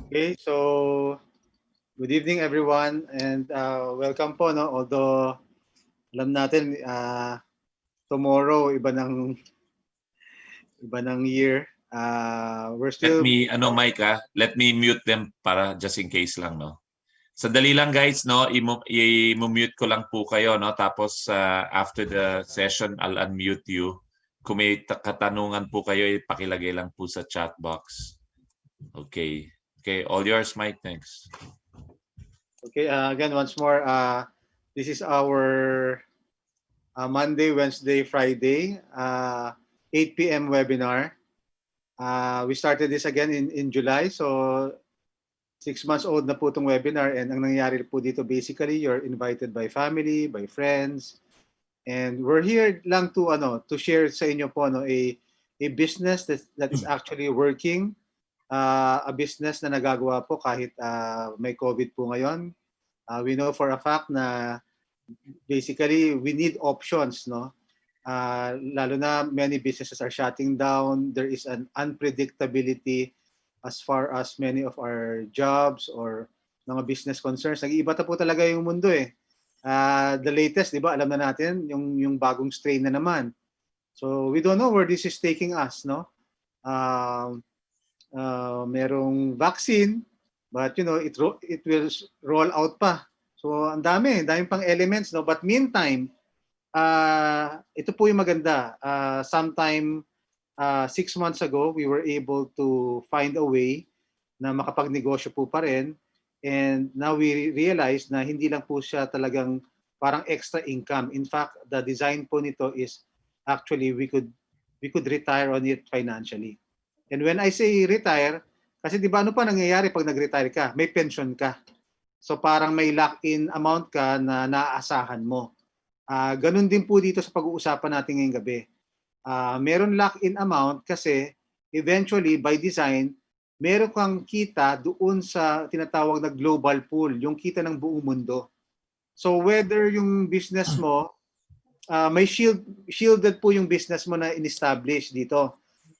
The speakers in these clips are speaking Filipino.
Okay, so good evening everyone and welcome po no. Although alam natin tomorrow iba ng year. We're Let still me, Mike, let me mute them para just in case lang, no? Sandali lang, guys, no? I-mute ko lang po kayo, no? Tapos, after the session, I'll unmute you. Kung may katanungan po kayo, ipakilagay lang po sa chat box. Okay. Okay, all yours, Mike. Thanks. okay. Again, once more, this is our Monday, Wednesday, Friday, 8 p.m. webinar. We started this again in July, so 6 months old na po itong webinar, and ang nangyayari po dito basically you're invited by family, by friends, and we're here lang to share sa inyo po a business that is actually working, a business na nagagawa po kahit may COVID po ngayon. We know for a fact na basically we need options, no? Lalo na many businesses are shutting down. There is an unpredictability as far as many of our jobs or mga business concerns. Nag-iiba na po talaga yung mundo eh. The latest, di ba, alam na natin, yung bagong strain na naman. So we don't know where this is taking us, no? Merong vaccine, but it will roll out pa. So ang daming pang elements, no? But meantime, ito po yung maganda. Sometime 6 months ago, we were able to find a way na makapagnegosyo po pa rin. And now we realize na hindi lang po siya talagang parang extra income. In fact, the design po nito is actually we could retire on it financially. And when I say retire, kasi di ba ano pa nangyayari pag nag-retire ka? May pension ka. So parang may lock-in amount ka na naaasahan mo. Ganun din po dito sa pag-uusapan natin ngayong gabi. Meron lock-in amount kasi eventually by design, meron kang kita doon sa tinatawag na global pool, yung kita ng buong mundo. So whether yung business mo, may shielded po yung business mo na in-establish dito.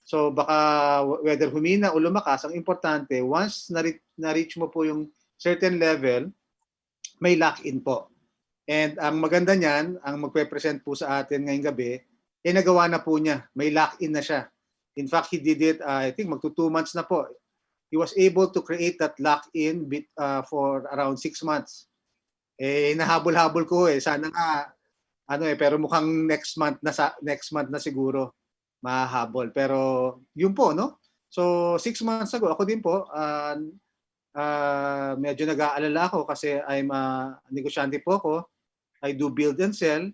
So baka whether humina o lumakas, ang importante, once na-reach mo po yung certain level, may lock-in po. And ang maganda niyan, ang magpe-present po sa atin ngayong gabi, nagawa na po niya. May lock-in na siya. In fact, he did it, I think magto 2 months na po. He was able to create that lock-in for around 6 months. Nahabol-habol ko sana nga pero mukhang next month na siguro mahahabol. Pero yun po, no? So 6 months ago, ako din po, medyo nag-aalala ako kasi I'm negosyante po ako. I do build and sell.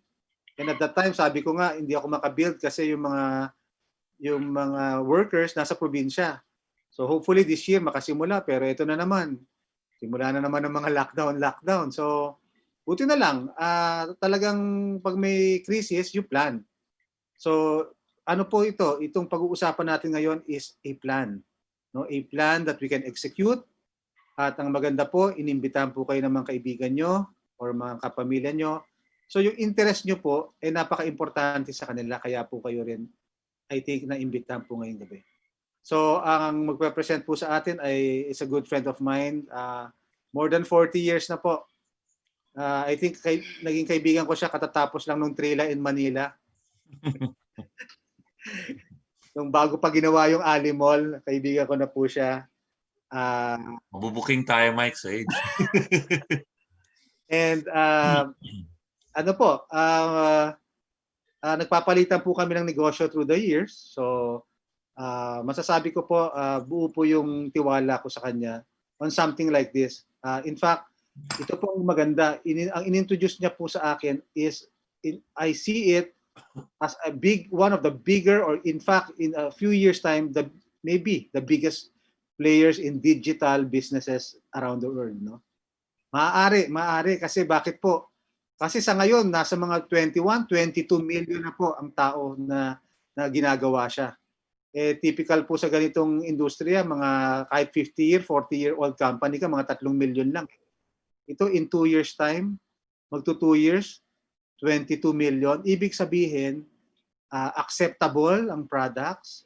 And at that time, sabi ko nga, hindi ako makabuild kasi yung mga workers nasa probinsya. So hopefully this year makasimula, pero ito na naman. Simula na naman ng mga lockdown. So buti na lang, talagang pag may crisis, you plan. So ano po ito? Itong pag-uusapan natin ngayon is a plan. No? A plan that we can execute. At ang maganda po, inimbitahan po kayo ng mga kaibigan nyo or mga kapamilya nyo. So yung interest nyo po ay napaka-importante sa kanila, kaya po kayo rin, I think, na-imbitahan po ngayong gabi. So ang magpe-present po sa atin is a good friend of mine. More than 40 years na po. I think naging kaibigan ko siya katatapos lang nung Trila in Manila. Nung bago pa ginawa yung Ali Mall, kaibigan ko na po siya. Mabubuking tayo, Mike, sa age. And ano po, nagpapalitan po kami ng negosyo through the years. So masasabi ko po, buo po yung tiwala ko sa kanya on something like this. In fact, ito po ang maganda. Ang inintroduce niya po sa akin is, I see it as one of the bigger, or in fact, in a few years time, maybe the biggest players in digital businesses around the world. No? Maaari. Kasi bakit po? Kasi sa ngayon, nasa mga 21, 22 million na po ang tao na ginagawa siya. Typical po sa ganitong industriya, mga kahit 50-year, 40-year-old company ka, mga 3 million lang. Ito in 2 years time, magto 2 years, 22 million. Ibig sabihin, acceptable ang products,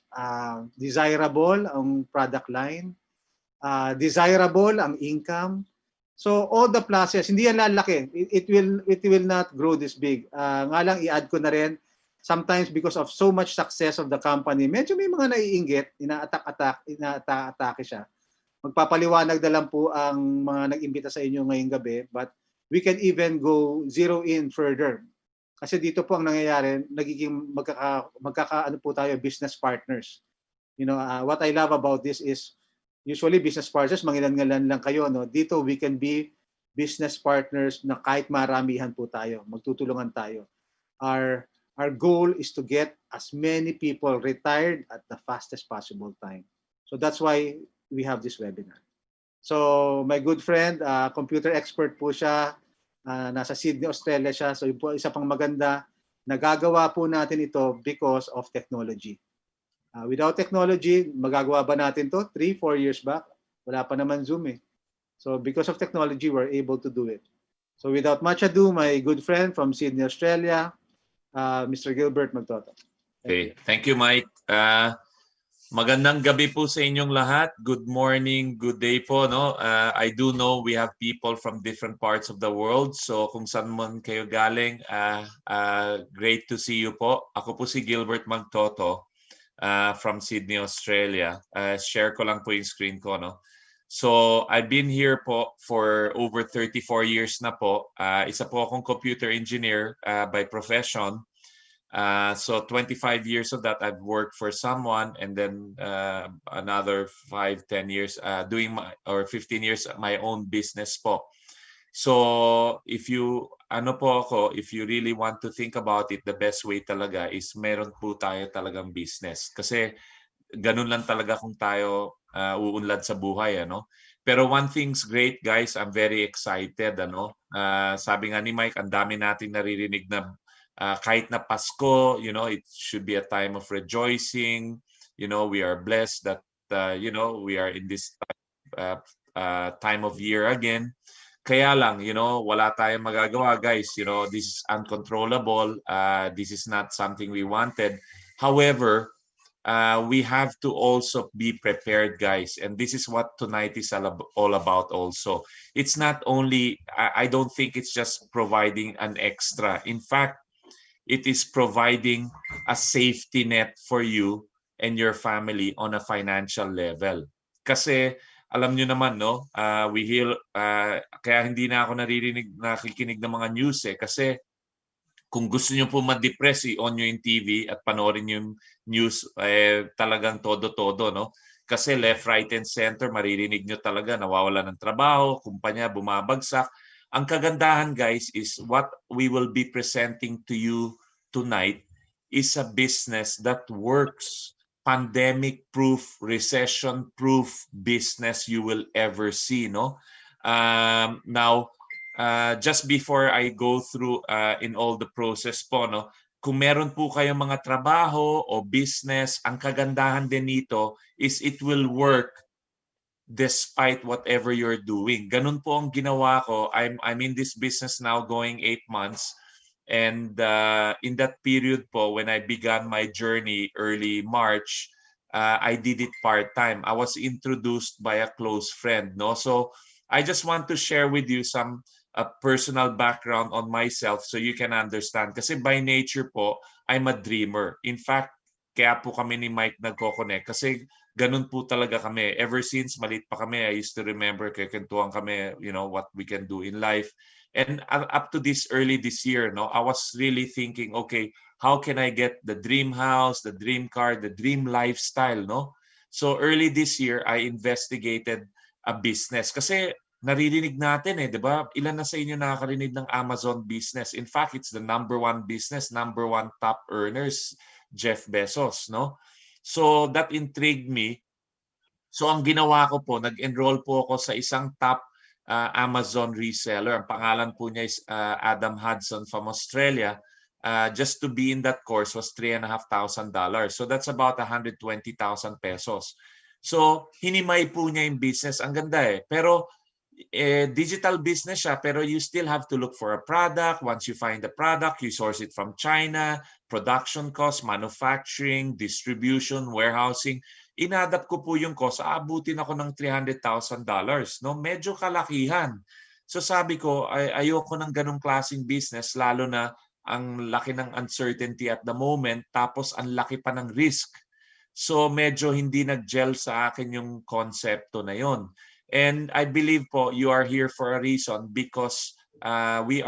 desirable ang product line, desirable ang income. So all the pluses, hindi yan lalaki. It will not grow this big. Nga lang i-add ko na rin, sometimes because of so much success of the company, medyo may mga naiinggit, inaatake siya. Magpapaliwanag na lang po ang mga nag-imbita sa inyo ngayong gabi, but we can even go zero in further. Kasi dito po ang nangyayari, nagiging magkaka po tayo business partners. What I love about this is usually business partners, mangilan-ngalan lang kayo. No? Dito we can be business partners na kahit maramihan po tayo, magtutulungan tayo. Our goal is to get as many people retired at the fastest possible time. So that's why we have this webinar. So my good friend, computer expert po siya, nasa Sydney, Australia siya. So yun po isa pang maganda, nagagawa po natin ito because of technology. Without technology, magagawa ba natin to 3-4 years back? Wala pa naman Zoom eh. So because of technology, we're able to do it. So without much ado, my good friend from Sydney, Australia, Mr. Gilbert Magtoto. Okay, thank you, Mike. Magandang gabi po sa inyong lahat. Good morning, good day po. No? I do know we have people from different parts of the world. So kung saan man kayo galing, great to see you po. Ako po si Gilbert Magtoto from Sydney, Australia. Share ko lang po yung screen ko. No? So I've been here po for over 34 years na po. Isa po akong computer engineer by profession. So 25 years of that I've worked for someone, and then another 5-10 years doing or 15 years my own business po. So if you if you really want to think about it, the best way talaga is meron po tayo talagang business. Kasi ganun lang talaga kung tayo uunlad sa buhay, ano. Pero one thing's great, guys, I'm very excited, ano. Sabi nga ni Mike, ang dami nating naririnig na kahit na Pasko, it should be a time of rejoicing. We are blessed that, we are in this time of year again. Kaya lang, wala tayong magagawa, guys. This is uncontrollable. This is not something we wanted. However, we have to also be prepared, guys. And this is what tonight is all about also. It's not only, I don't think it's just providing an extra. In fact, it is providing a safety net for you and your family on a financial level. Kasi alam nyo naman, no, kaya hindi na ako nakikinig ng mga news eh. Kasi kung gusto nyo po ma-depress, i-on nyo yung TV at panoorin yung news, talagang todo-todo, no? Kasi left, right, and center, maririnig nyo talaga, nawawala ng trabaho, kumpanya, bumabagsak. Ang kagandahan, guys, is what we will be presenting to you tonight is a business that works. Pandemic-proof, recession-proof business you will ever see, no? Now, just before I go through in all the process po, no? Kung meron po kayong mga trabaho o business, ang kagandahan din nito is it will work despite whatever you're doing. Ganun po ang ginawa ko. I'm in this business now going 8 months. And in that period po, when I began my journey early March, I did it part-time. I was introduced by a close friend. No? So I just want to share with you some personal background on myself so you can understand. Kasi by nature po, I'm a dreamer. In fact, kaya po kami ni Mike nagko-connect. Kasi ganun po talaga kami. Ever since maliit pa kami, I used to remember, kikentuhan kami, what we can do in life. And up to early this year, no, I was really thinking, okay, how can I get the dream house, the dream car, the dream lifestyle, no? So early this year, I investigated a business. Kasi naririnig natin di ba? Ilan na sa inyo nakakarinig ng Amazon business? In fact, it's the #1 business, #1 top earners, Jeff Bezos, no? So that intrigued me. So ang ginawa ko po, nag-enroll po ako sa isang top Amazon reseller. Ang pangalan po niya is Adam Hudson from Australia. Just to be in that course was $3,500. So that's about 120,000 pesos. So hinimay po niya yung business. Ang ganda eh. Pero digital business siya, pero you still have to look for a product. Once you find the product, you source it from China, production costs, manufacturing, distribution, warehousing. inadapt ko po yung cost, aabutin ako ng $300,000, no? Medyo kalakihan. So sabi ko, ayoko ng ganong klaseng business, lalo na ang laki ng uncertainty at the moment, tapos ang laki pa ng risk. So medyo hindi nag-gel sa akin yung konsepto na yon. And I believe po you are here for a reason because we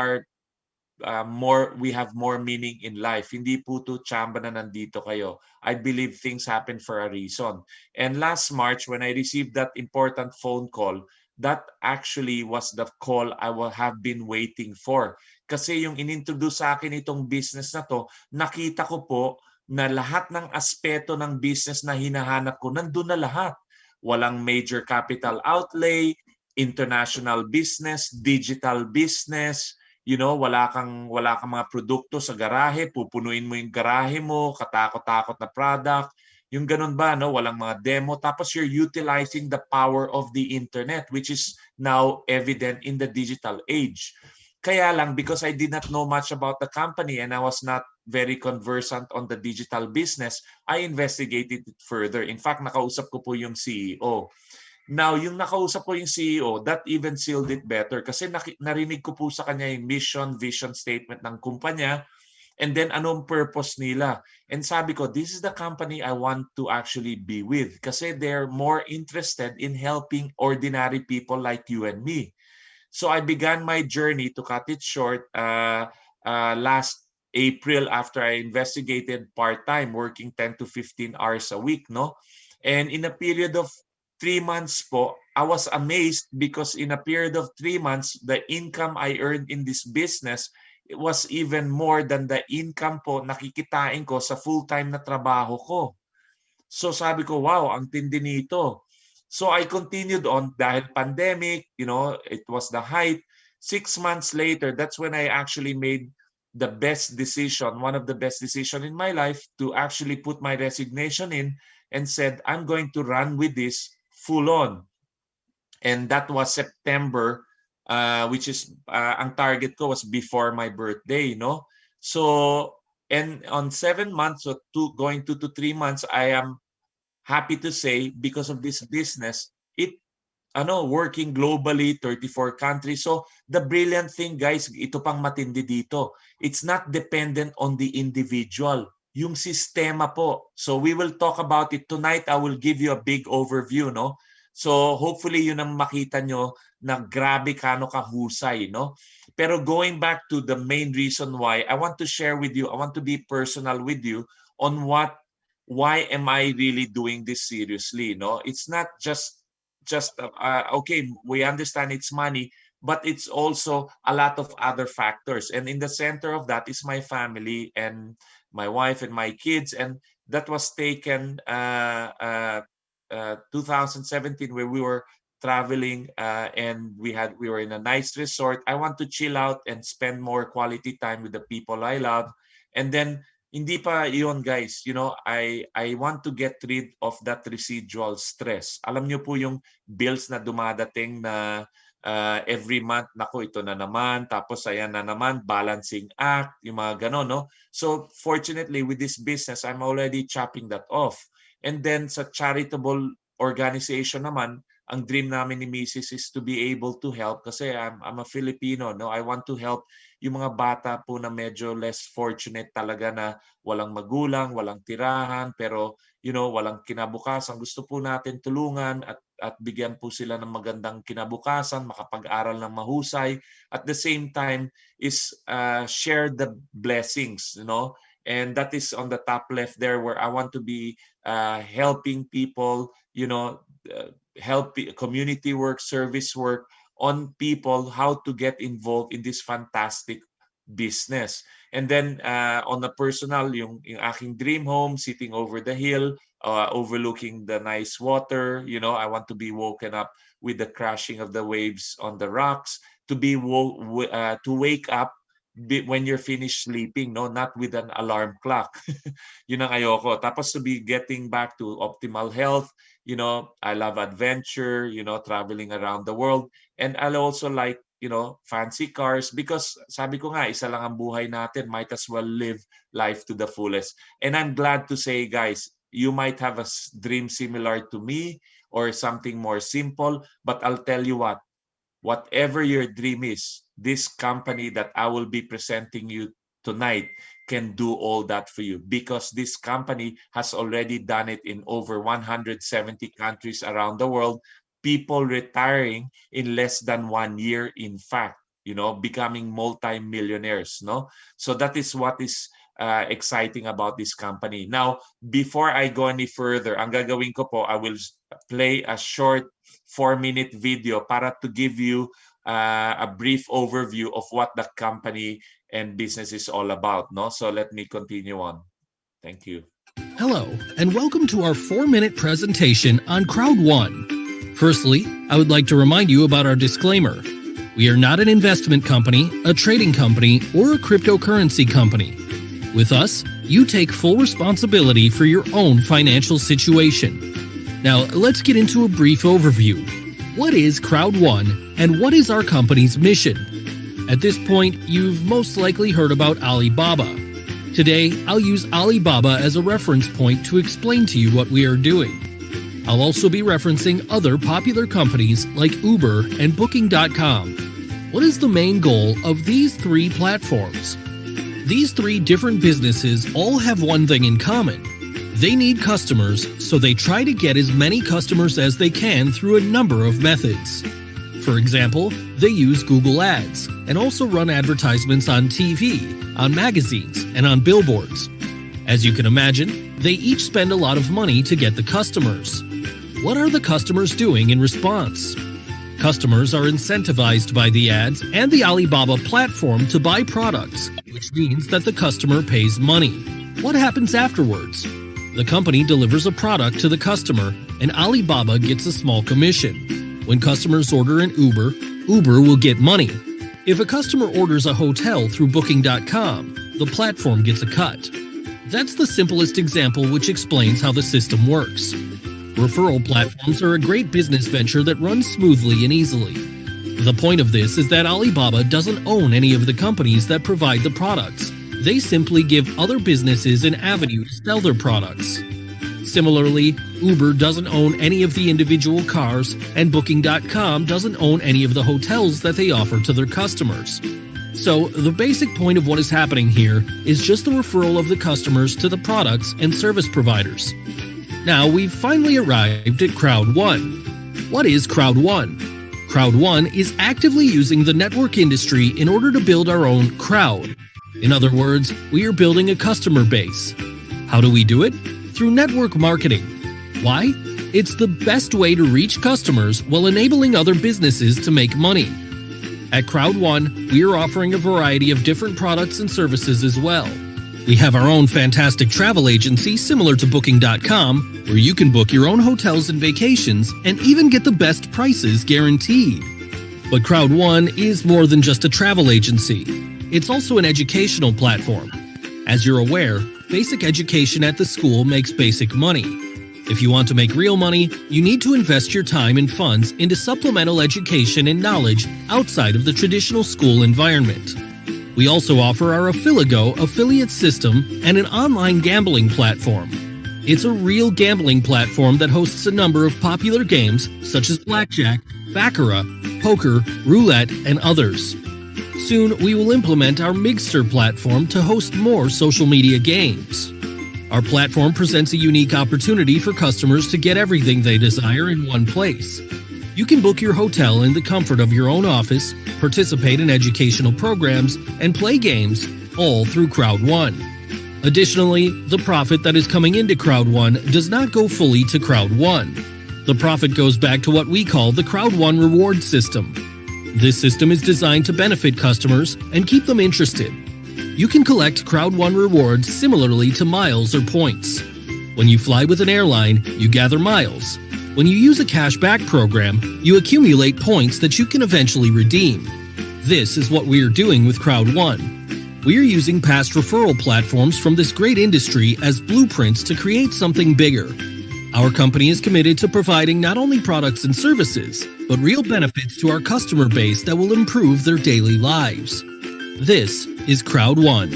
have more meaning in life. Hindi po to tsamba na nandito kayo. I believe things happen for a reason. And last March, when I received that important phone call, that actually was the call I will have been waiting for. Kasi yung inintroduce sa akin itong business na to, nakita ko po na lahat ng aspeto ng business na hinahanap ko, nandun na lahat. Walang major capital outlay, international business, digital business, wala kang mga produkto sa garahe, pupunuin mo yung garahe mo, katakot-takot na product. Yung ganun ba, no? Walang mga demo. Tapos you're utilizing the power of the internet, which is now evident in the digital age. Kaya lang, because I did not know much about the company and I was not very conversant on the digital business, I investigated it further. In fact, nakausap ko po yung CEO. Now, yung nakausap ko yung CEO, that even sealed it better kasi narinig ko po sa kanya yung mission, vision statement ng kumpanya and then anong purpose nila. And sabi ko, this is the company I want to actually be with kasi they're more interested in helping ordinary people like you and me. So I began my journey, to cut it short, last April after I investigated part-time, working 10 to 15 hours a week, no? And in a period of 3 months po, I was amazed because in a period of 3 months, the income I earned in this business, it was even more than the income po nakikitain ko sa full-time na trabaho ko. So sabi ko, wow, ang tindi nito. So I continued on dahil pandemic, it was the height. 6 months later, that's when I actually made the best decision, one of the best decisions in my life, to actually put my resignation in and said, I'm going to run with this full on. And that was September, which is, ang target ko was before my birthday, no? So, and on 7 months, so going 2 to 3 months, I am happy to say, because of this business, working globally, 34 countries. So the brilliant thing, guys, ito pang matindi dito. It's not dependent on the individual. Yung sistema po. So we will talk about it tonight. I will give you a big overview, no? So hopefully yun ang makita nyo na grabe kano kahusay, no? Pero going back to the main reason why, I want to share with you, I want to be personal with you on why am I really doing this seriously, no? It's not just okay, we understand it's money, but it's also a lot of other factors. And in the center of that is my family and my wife and my kids. And that was taken 2017, where we were traveling and we were in a nice resort. I want to chill out and spend more quality time with the people I love. And then hindi pa yun, guys, I want to get rid of that residual stress. Alam niyo po yung bills na dumadating na every month, nako, ito na naman, tapos ayan na naman, balancing act, yung mga gano'n, no? So fortunately, with this business, I'm already chopping that off. And then sa charitable organization naman, ang dream namin ni Mrs. is to be able to help kasi I'm a Filipino, no? I want to help yung mga bata po na medyo less fortunate talaga, na walang magulang, walang tirahan, pero walang kinabukasan. Gusto po natin tulungan at bigyan po sila ng magandang kinabukasan, makapag-aral ng mahusay. At the same time is share the blessings, And that is on the top left there, where I want to be helping people, help community work, service work on people, how to get involved in this fantastic business. And then on a personal, yung aking dream home, sitting over the hill, overlooking the nice water. I want to be woken up with the crashing of the waves on the rocks, to wake up when you're finished sleeping, no, not with an alarm clock. Yun ang ayoko. Tapos to be getting back to optimal health. I love adventure, traveling around the world. And I also like, fancy cars, because sabi ko nga, isa lang ang buhay natin, might as well live life to the fullest. And I'm glad to say, guys, You might have a dream similar to me or something more simple, but I'll tell you what, whatever your dream is, this company that I will be presenting you tonight can do all that for you, because this company has already done it in over 170 countries around the world. People retiring in less than 1 year, in fact, becoming multi-millionaires, no? So that is what is exciting about this company. Now, before I go any further, ang gagawin ko po, I will play a short 4-minute video para to give you a brief overview of what the company and business is all about, no? So let me continue on. Thank you. Hello, and welcome to our 4-minute presentation on Crowd1. Firstly, I would like to remind you about our disclaimer. We are not an investment company, a trading company, or a cryptocurrency company. With us, you take full responsibility for your own financial situation. Now, let's get into a brief overview. What is Crowd1, and what is our company's mission? At this point, you've most likely heard about Alibaba. Today, I'll use Alibaba as a reference point to explain to you what we are doing. I'll also be referencing other popular companies like Uber and Booking.com. What is the main goal of these 3 platforms? These 3 different businesses all have one thing in common. They need customers, so they try to get as many customers as they can through a number of methods. For example, they use Google Ads and also run advertisements on TV, on magazines, and on billboards. As you can imagine, they each spend a lot of money to get the customers. What are the customers doing in response? Customers are incentivized by the ads and the Alibaba platform to buy products, which means that the customer pays money. What happens afterwards? The company delivers a product to the customer, and Alibaba gets a small commission. When customers order an Uber, Uber will get money. If a customer orders a hotel through Booking.com, the platform gets a cut. That's the simplest example which explains how the system works. Referral platforms are a great business venture that runs smoothly and easily. The point of this is that Alibaba doesn't own any of the companies that provide the products. They simply give other businesses an avenue to sell their products. Similarly, Uber doesn't own any of the individual cars, and Booking.com doesn't own any of the hotels that they offer to their customers. So, the basic point of what is happening here is just the referral of the customers to the products and service providers. Now, we've finally arrived at Crowd1. What is Crowd1? Crowd1 is actively using the network industry in order to build our own crowd. In other words, we are building a customer base. How do we do it? Through network marketing. Why? It's the best way to reach customers while enabling other businesses to make money. At Crowd1, we are offering a variety of different products and services as well. We have our own fantastic travel agency similar to Booking.com, where you can book your own hotels and vacations and even get the best prices guaranteed. But Crowd1 is more than just a travel agency. It's also an educational platform. As you're aware, basic education at the school makes basic money. If you want to make real money, you need to invest your time and funds into supplemental education and knowledge outside of the traditional school environment. We also offer our Affiligo affiliate system and an online gambling platform. It's a real gambling platform that hosts a number of popular games such as blackjack, baccarat, poker, roulette, and others. Soon, we will implement our Migster platform to host more social media games. Our platform presents a unique opportunity for customers to get everything they desire in one place. You can book your hotel in the comfort of your own office, participate in educational programs, and play games, all through Crowd1. Additionally, the profit that is coming into Crowd1 does not go fully to Crowd1. The profit goes back to what we call the Crowd1 reward system. This system is designed to benefit customers and keep them interested. You can collect Crowd1 rewards similarly to miles or points. When you fly with an airline, you gather miles. When you use a cashback program, you accumulate points that you can eventually redeem. This is what we are doing with Crowd1. We are using past referral platforms from this great industry as blueprints to create something bigger. Our company is committed to providing not only products and services, but real benefits to our customer base that will improve their daily lives. This is Crowd1.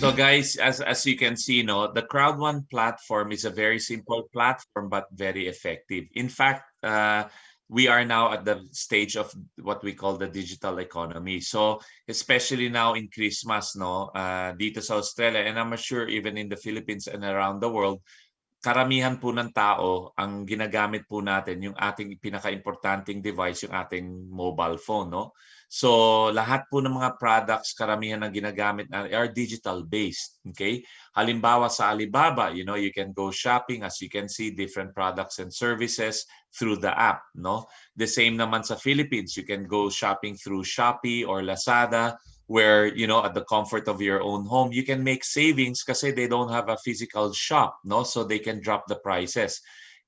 So guys, as you can see, no, the Crowd1 platform is a very simple platform but very effective. In fact, we are now at the stage of what we call the digital economy. So especially now in Christmas, no, dito sa Australia, and I'm sure even in the Philippines and around the world, karamihan po ng tao, ang ginagamit po natin yung ating pinaka-importanting device, yung ating mobile phone, no? So, lahat po ng mga products, karamihan ng ginagamit na are digital-based, okay? Halimbawa sa Alibaba, you know, you can go shopping, as you can see, different products and services through the app, no? The same naman sa Philippines, you can go shopping through Shopee or Lazada, where, you know, at the comfort of your own home, you can make savings kasi they don't have a physical shop, no? So they can drop the prices.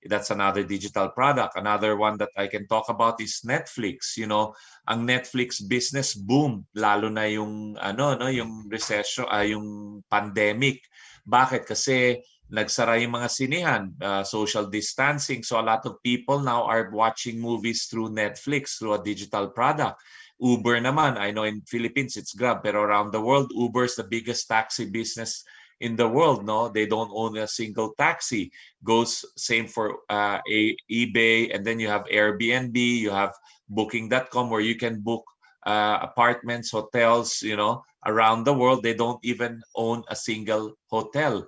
That's another digital product. Another one that I can talk about is Netflix. You know, ang Netflix business boom, lalo na yung ano, no, yung recession, yung pandemic. Bakit? Kasi nagsara yung mga sinihan, social distancing. So a lot of people now are watching movies through Netflix, through a digital product. Uber naman, I know in Philippines it's Grab, pero around the world, Uber is the biggest taxi business in the world, no? They don't own a single taxi. Goes same for eBay, and then you have Airbnb, you have Booking.com, where you can book apartments, hotels, you know, around the world. They don't even own a single hotel.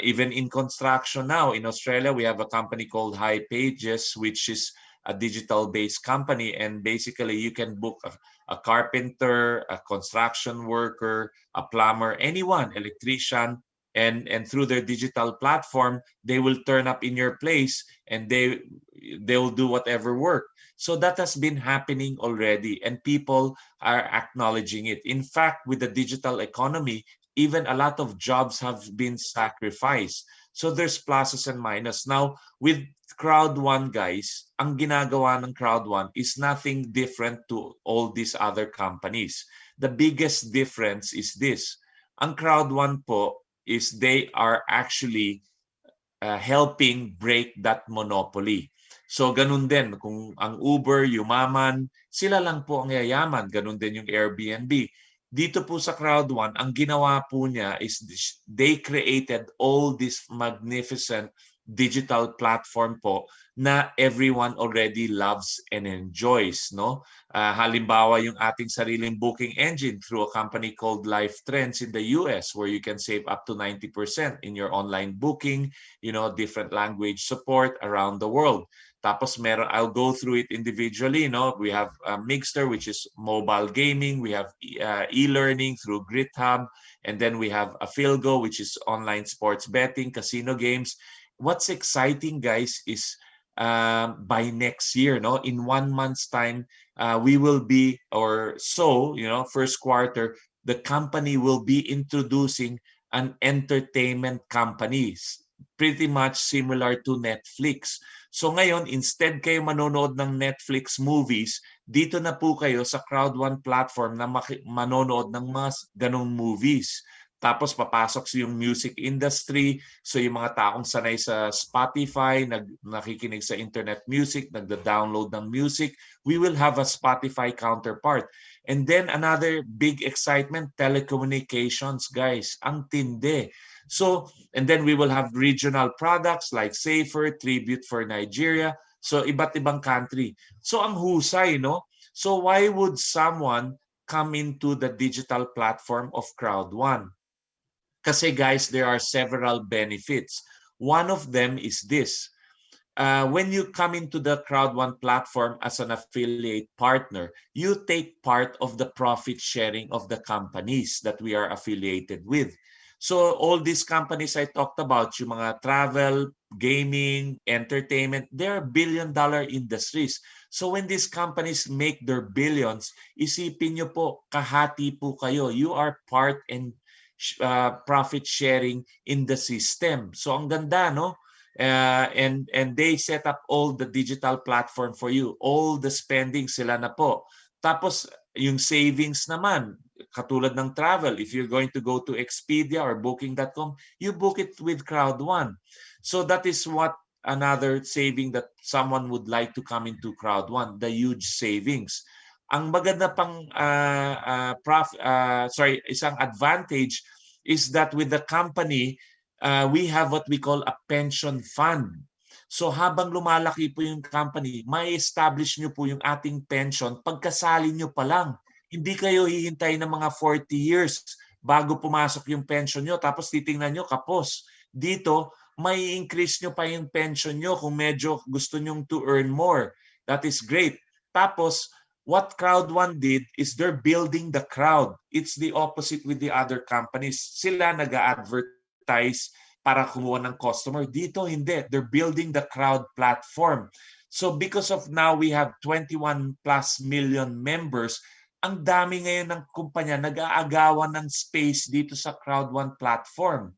Even in construction now in Australia, we have a company called High Pages, which is a digital-based company, and basically you can book a carpenter, a construction worker, a plumber, anyone, electrician, and through their digital platform, they will turn up in your place and they will do whatever work. So that has been happening already, and people are acknowledging it. In fact, with the digital economy, even a lot of jobs have been sacrificed. So there's pluses and minuses. Now, with Crowd1, guys, ang ginagawa ng Crowd1 is nothing different to all these other companies. The biggest difference is this. Ang Crowd1 po is they are actually helping break that monopoly. So ganun din, kung ang Uber, yumaman, sila lang po ang yayaman. Ganun din yung Airbnb. Dito po sa Crowd1, ang ginawa po niya is they created all this magnificent digital platform po na everyone already loves and enjoys, no? Halimbawa yung ating sariling booking engine through a company called LifeTrends in the US, where you can save up to 90% in your online booking, you know, different language support around the world. Tapos meron, I'll go through it individually, no? We have Mixter, which is mobile gaming. We have e-learning through GritHub. And then we have Afilgo, which is online sports betting, casino games. What's exciting, guys, is by next year, no, in 1 month's time, we will be, or so, you know, first quarter, the company will be introducing an entertainment companies, pretty much similar to Netflix. So ngayon, instead kayo manonood ng Netflix movies, dito na po kayo sa Crowd1 platform na manonood ng mga ganong movies. Tapos papasok yung music industry. So yung mga taong sanay sa Spotify, nakikinig sa internet music, nagda-download ng music, we will have a Spotify counterpart. And then another big excitement, telecommunications, guys. Ang tindi. So, and then we will have regional products like Safer, Tribute for Nigeria. So iba't ibang country. So ang husay, no? So why would someone come into the digital platform of Crowd1? Kasi guys, there are several benefits. One of them is this. When you come into the Crowd1 platform as an affiliate partner, you take part of the profit sharing of the companies that we are affiliated with. So all these companies I talked about, yung mga travel, gaming, entertainment, they're billion-dollar industries. So when these companies make their billions, isipin nyo po, kahati po kayo. You are part and profit sharing in the system. So ang ganda, no? And they set up all the digital platform for you. All the spending sila na po. Tapos yung savings naman, katulad ng travel, if you're going to go to Expedia or Booking.com, you book it with Crowd1. So that is what another saving that someone would like to come into Crowd1, the huge savings. Ang maganda pang isang advantage is that with the company, we have what we call a pension fund. So habang lumalaki po yung company, may establish nyo po yung ating pension pagkasali nyo pa lang. Hindi kayo hihintay ng mga 40 years bago pumasok yung pension nyo, tapos titingnan nyo kapos. Dito, may increase nyo pa yung pension nyo kung medyo gusto nyo to earn more. That is great. Tapos, what Crowd One did is they're building the crowd. It's the opposite with the other companies. Sila nag-advertise para kumuha ng customer. Dito, hindi. They're building the crowd platform. So because of now we have 21 plus million members, ang dami ngayon ng kumpanya nag-aagawan ng space dito sa Crowd One platform.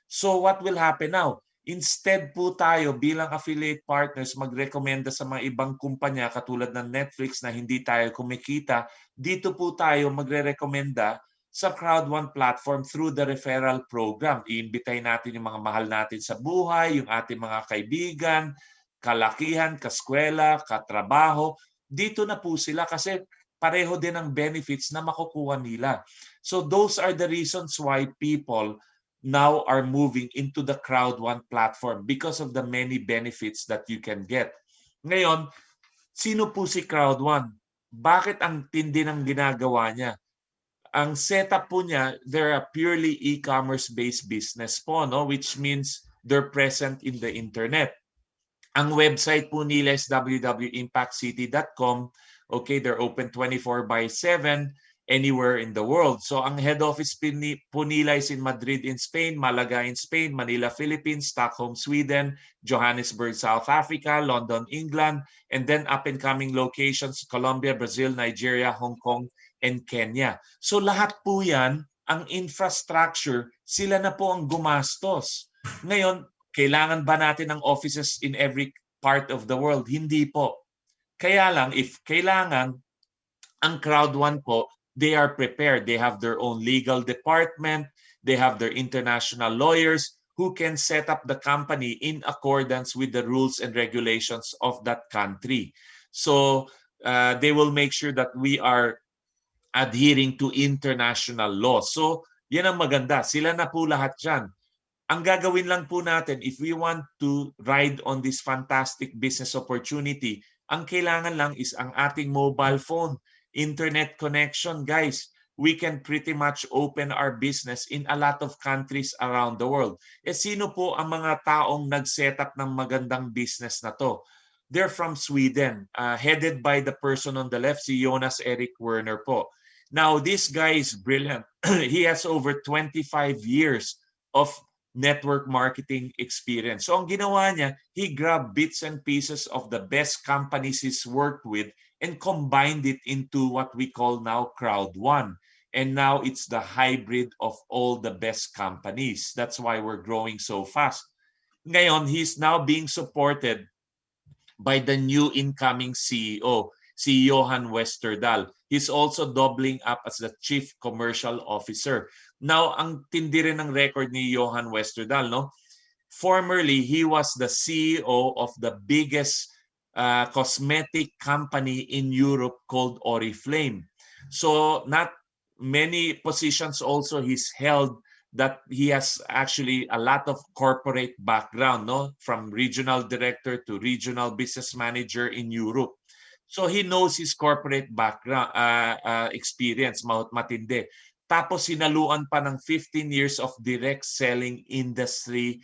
So what will happen now? Instead po tayo bilang affiliate partners magrekomenda sa mga ibang kumpanya katulad ng Netflix na hindi tayo kumikita, dito po tayo magrerekomenda sa Crowd One platform through the referral program. Iimbitay natin yung mga mahal natin sa buhay, yung ating mga kaibigan, kalakihan, kaskwela, katrabaho. Dito na po sila kasi pareho din ang benefits na makukuha nila. So those are the reasons why people now are moving into the Crowd One platform because of the many benefits that you can get. Ngayon, sino po si Crowd One? Bakit ang tindi ng ginagawa niya? Ang setup po niya, they're a purely e-commerce based business po, no? Which means they're present in the internet. Ang website po nila is www.impactcity.com. Okay, they're open 24/7. Anywhere in the world. So ang head office po nila is in Madrid in Spain, Malaga in Spain, Manila, Philippines, Stockholm, Sweden, Johannesburg, South Africa, London, England, and then up-and-coming locations, Colombia, Brazil, Nigeria, Hong Kong, and Kenya. So lahat po yan, ang infrastructure, sila na po ang gumastos. Ngayon, kailangan ba natin ng offices in every part of the world? Hindi po. Kaya lang, if kailangan, ang Crowd One po, they are prepared. They have their own legal department. They have their international lawyers who can set up the company in accordance with the rules and regulations of that country. So they will make sure that we are adhering to international law. So yan ang maganda. Sila na po lahat dyan. Ang gagawin lang po natin, if we want to ride on this fantastic business opportunity, ang kailangan lang is ang ating mobile phone. Internet connection, guys. We can pretty much open our business in a lot of countries around the world. Sino po ang mga taong nag-set up ng magandang business na to? They're from Sweden, headed by the person on the left, si Jonas Erik Werner po. Now, this guy is brilliant. He has over 25 years of network marketing experience. So ang ginawa niya, he grabbed bits and pieces of the best companies he's worked with and combined it into what we call now Crowd One. And now it's the hybrid of all the best companies. That's why we're growing so fast. Ngayon, he's now being supported by the new incoming CEO, si Johan Westerdahl. He's also doubling up as the Chief Commercial Officer. Now, ang tindi rin ng record ni Johan Westerdahl, no? Formerly, he was the CEO of the biggest cosmetic company in Europe called Oriflame. So not many positions also he's held that he has actually a lot of corporate background, no? From regional director to regional business manager in Europe. So he knows his corporate background experience, matindi. Tapos sinaluan pa ng 15 years of direct selling industry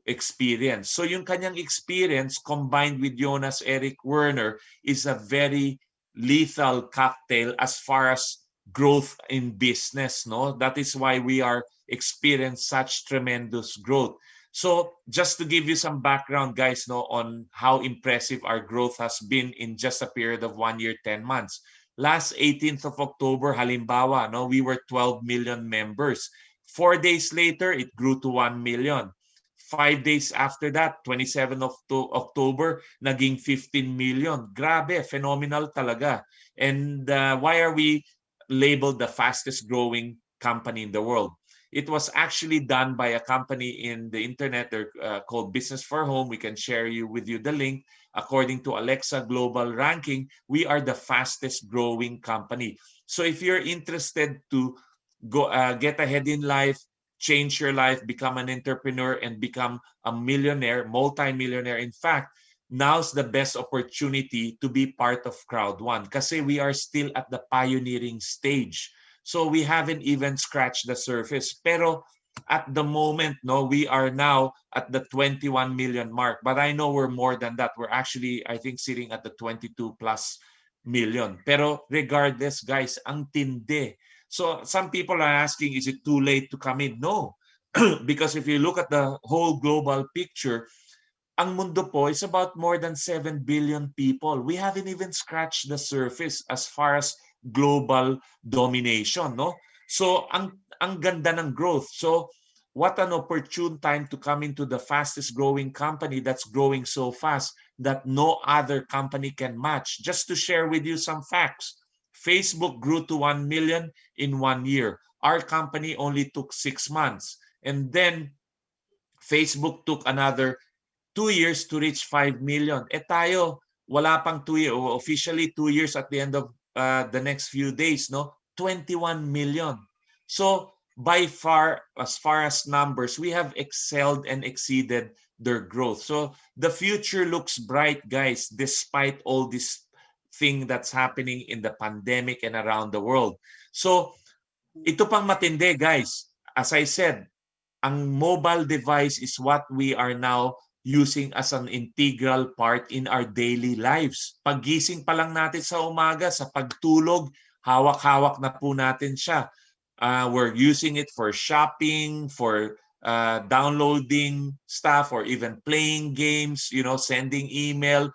experience. So yung kanyang experience combined with Jonas Erik Werner is a very lethal cocktail as far as growth in business, no? That is why we are experiencing such tremendous growth. So just to give you some background, guys, no, on how impressive our growth has been in just a period of 1 year, 10 months. Last 18th of October, halimbawa, no, we were 12 million members. 4 days later, it grew to 1 million. 5 days after that, 27th of October, naging 15 million. Grabe, phenomenal talaga. And why are we labeled the fastest growing company in the world? It was actually done by a company in the internet. They're called Business for Home. We can share with you the link. According to Alexa Global Ranking, we are the fastest growing company. So if you're interested to go get ahead in life, change your life, become an entrepreneur, and become a millionaire, multi-millionaire. In fact, now's the best opportunity to be part of Crowd1 kasi we are still at the pioneering stage. So we haven't even scratched the surface. Pero at the moment, no, we are now at the 21 million mark. But I know we're more than that. We're actually, I think, sitting at the 22 plus million. Pero regardless, guys, ang tindi. So some people are asking, is it too late to come in? No. Because if you look at the whole global picture, ang mundo po is about more than 7 billion people. We haven't even scratched the surface as far as global domination, no? So ang ganda ng growth. So what an opportune time to come into the fastest growing company that's growing so fast that no other company can match. Just to share with you some facts. Facebook grew to 1 million in 1 year. Our company only took 6 months. And then Facebook took another 2 years to reach 5 million. Eh tayo, wala pang 2 years, officially 2 years at the end of the next few days, no? 21 million. So by far as numbers, we have excelled and exceeded their growth. So the future looks bright, guys, despite all this thing that's happening in the pandemic and around the world. So ito pang matindi, guys. As I said, ang mobile device is what we are now using as an integral part in our daily lives. Paggising pa lang natin sa umaga, sa pagtulog, hawak-hawak na po natin siya. We're using it for shopping, for downloading stuff, or even playing games, sending email,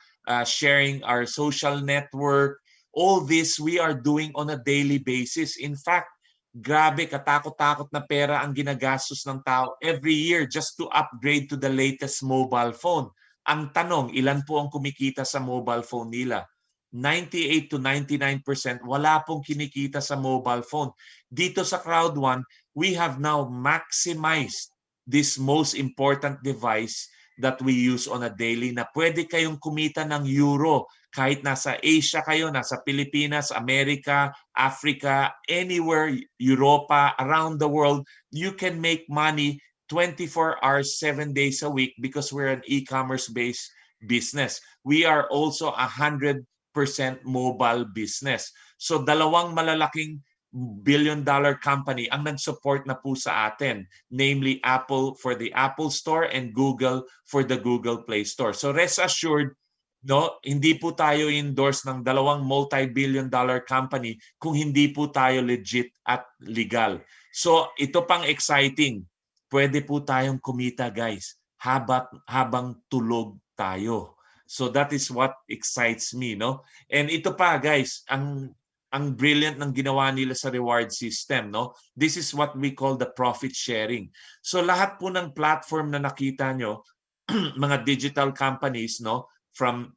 sharing our social network. All this we are doing on a daily basis. In fact, grabe, katakot-takot na pera ang ginagastos ng tao every year just to upgrade to the latest mobile phone. Ang tanong, ilan po ang kumikita sa mobile phone nila? 98 to 99% wala pong kinikita sa mobile phone. Dito sa Crowd1, we have now maximized this most important device that we use on a daily na pwede kayong kumita ng euro kahit nasa Asia kayo, nasa Pilipinas, America, Africa, anywhere, Europa, around the world, you can make money 24 hours, 7 days a week because we're an e-commerce based business. We are also 100% mobile business. So dalawang malalaking billion-dollar company ang nag-support na po sa atin, namely Apple for the Apple Store and Google for the Google Play Store. So rest assured, no, hindi po tayo endorse ng dalawang multi-billion-dollar company kung hindi po tayo legit at legal. So ito pang exciting, pwede po tayong kumita, guys, habang tulog tayo. So that is what excites me, no? And ito pa, guys, ang brilliant ng ginawa nila sa reward system, no? This is what we call the profit sharing. So lahat po ng platform na nakita nyo, mga digital companies, no, from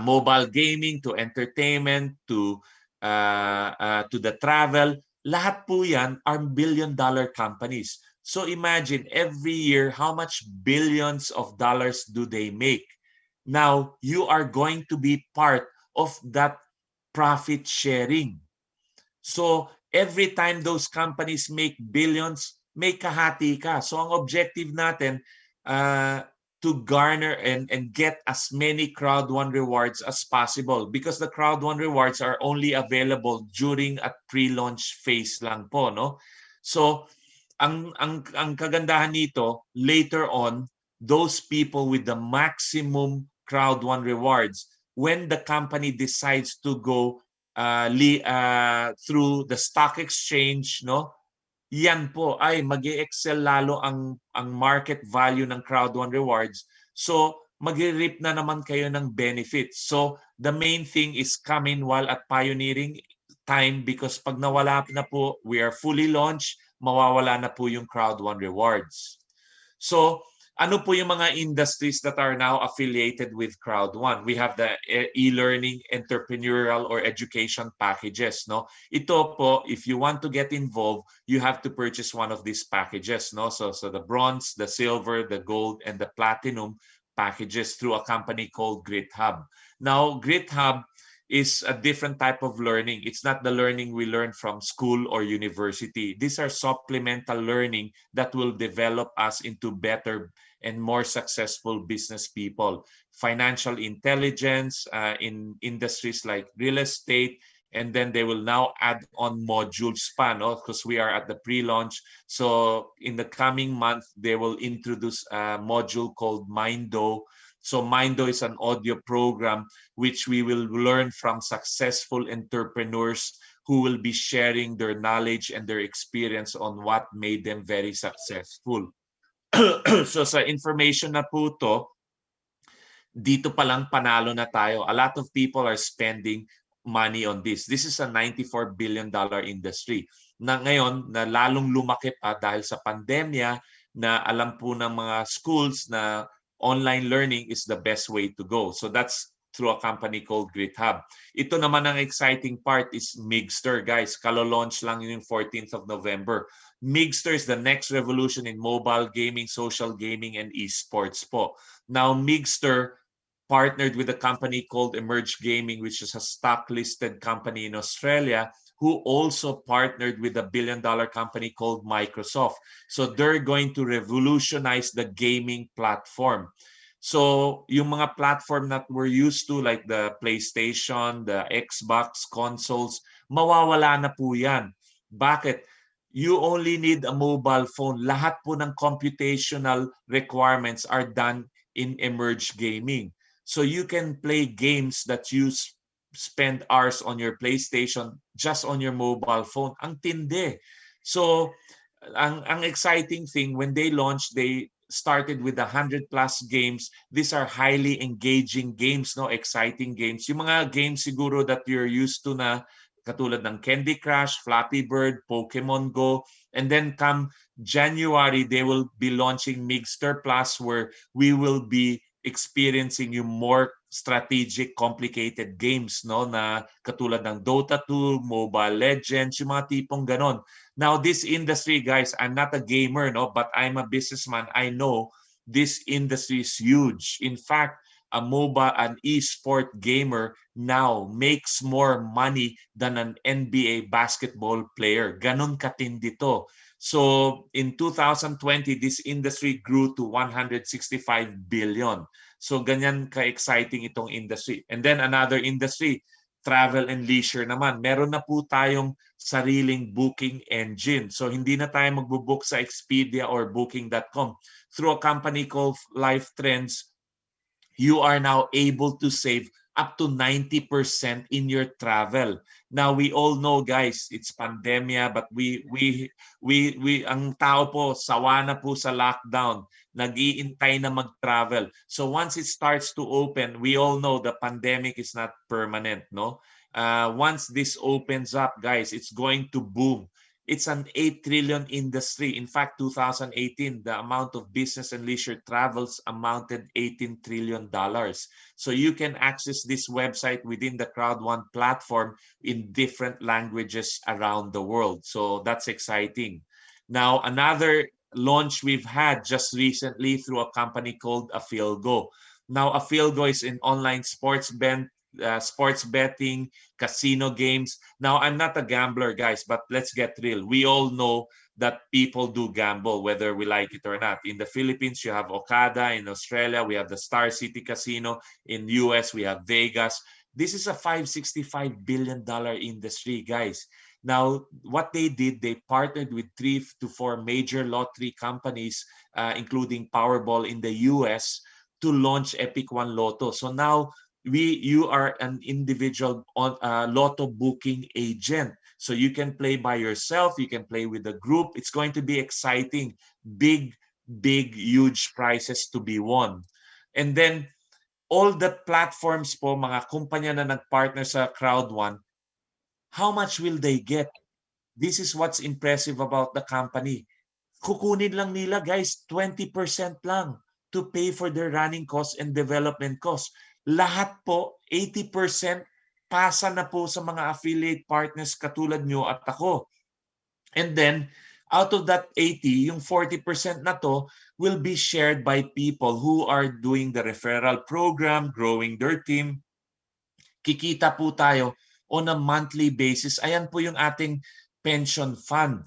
mobile gaming to entertainment to the travel, lahat po yan are billion-dollar companies. So imagine every year how much billions of dollars do they make. Now you are going to be part of that profit sharing. So every time those companies make billions, may kahati ka. So ang objective natin to garner and get as many Crowd1 rewards as possible because the Crowd1 rewards are only available during a pre-launch phase lang po, no? So ang kagandahan nito, later on, those people with the maximum Crowd1 rewards, when the company decides to go through the stock exchange, no, yan po ay mag-i-excel lalo ang market value ng Crowd1 rewards. So mag-reap na naman kayo ng benefits. So the main thing is come in while at pioneering time because pag nawala na po, we are fully launched, mawawala na po yung Crowd1 rewards. So ano po yung mga industries that are now affiliated with Crowd1? We have the e-learning, entrepreneurial, or education packages. No, ito po, if you want to get involved, you have to purchase one of these packages. No, so the bronze, the silver, the gold, and the platinum packages through a company called GritHub. Now, GritHub is a different type of learning. It's not the learning we learn from school or university. These are supplemental learning that will develop us into better and more successful business people. Financial intelligence in industries like real estate, and then they will now add on modules pa, no? Because we are at the pre-launch. So in the coming month, they will introduce a module called Mindo. So Mindo is an audio program which we will learn from successful entrepreneurs who will be sharing their knowledge and their experience on what made them very successful. So sa information na po to, dito pa lang panalo na tayo. A lot of people are spending money on this. This is a $94 billion industry na ngayon na lalong lumaki pa dahil sa pandemya, na alam po ng mga schools na online learning is the best way to go. So that's through a company called GritHub. Ito naman ang exciting part is Migster, guys. Kalo-launch lang yung 14th of November. Migster is the next revolution in mobile gaming, social gaming, and esports po. Now, Migster partnered with a company called Emerge Gaming, which is a stock-listed company in Australia, who also partnered with a billion-dollar company called Microsoft. So they're going to revolutionize the gaming platform. So yung mga platform that we're used to, like the PlayStation, the Xbox, consoles, mawawala na po yan. Bakit? You only need a mobile phone. Lahat po ng computational requirements are done in Emerge Gaming. So you can play games that you spend hours on your PlayStation just on your mobile phone. Ang tindi. So ang exciting thing, when they launched, they started with 100+ games. These are highly engaging games, no, exciting games. Yung mga games siguro that you're used to na katulad ng Candy Crush, Flappy Bird, Pokemon Go. And then come January, they will be launching Migster Plus, where we will be experiencing yung more strategic, complicated games, no, na katulad ng Dota 2, Mobile Legends, yung mga tipong ganon. Now, this industry, guys, I'm not a gamer, no, but I'm a businessman. I know this industry is huge. In fact, an e-sport gamer now makes more money than an NBA basketball player. Ganon katindi to. So in 2020, this industry grew to 165 billion. So ganyan ka-exciting itong industry. And then another industry, travel and leisure naman. Meron na po tayong sariling booking engine. So hindi na tayo magbubook sa Expedia or Booking.com. Through a company called Life Trends, you are now able to save up to 90% in your travel. Now we all know, guys, it's pandemya, but we ang tao po sawa na po sa lockdown, nag-iintay na mag-travel. So once it starts to open, we all know the pandemic is not permanent, no? Once this opens up, guys, it's going to boom. It's an 8 trillion industry. In fact, 2018, the amount of business and leisure travels amounted $18 trillion. So you can access this website within the Crowd1 platform in different languages around the world. So that's exciting. Now, another launch we've had just recently through a company called Afilgo. Now, Afilgo is in online sports betting, casino games. Now, I'm not a gambler, guys, but let's get real. We all know that people do gamble, whether we like it or not. In the Philippines, you have Okada. In Australia, we have the Star City Casino. In US, we have Vegas. This is a $565 billion industry, guys. Now, what they did, they partnered with 3 to 4 major lottery companies, including Powerball in the US, to launch Epic One Lotto. So now, you are an individual on lotto booking agent. So you can play by yourself, you can play with a group. It's going to be exciting. Big, huge prizes to be won. And then all the platforms po, mga kumpanya na nagpartner sa Crowd1, how much will they get? This is what's impressive about the company. Kukunin lang nila, guys, 20% lang to pay for their running costs and development costs. Lahat po, 80% pasa na po sa mga affiliate partners katulad nyo at ako. And then, out of that 80, yung 40% na to will be shared by people who are doing the referral program, growing their team, kikita po tayo on a monthly basis. Ayan po yung ating pension fund.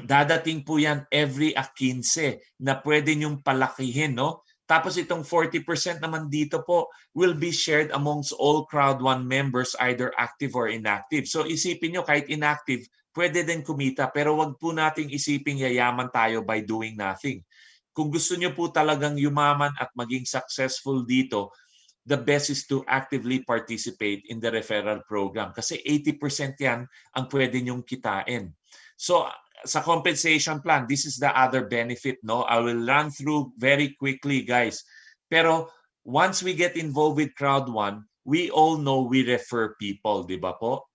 Dadating po yan every 15 na pwede nyong palakihin, no? Tapos itong 40% naman dito po will be shared amongst all Crowd 1 members, either active or inactive. So isipin nyo, kahit inactive, pwede din kumita. Pero wag po nating isiping yayaman tayo by doing nothing. Kung gusto nyo po talagang yumaman at maging successful dito, the best is to actively participate in the referral program. Kasi 80% yan ang pwede nyong kitain. So sa compensation plan, this is the other benefit, no? I will run through very quickly, guys. Pero once we get involved with Crowd 1, we all know we refer people, di ba po?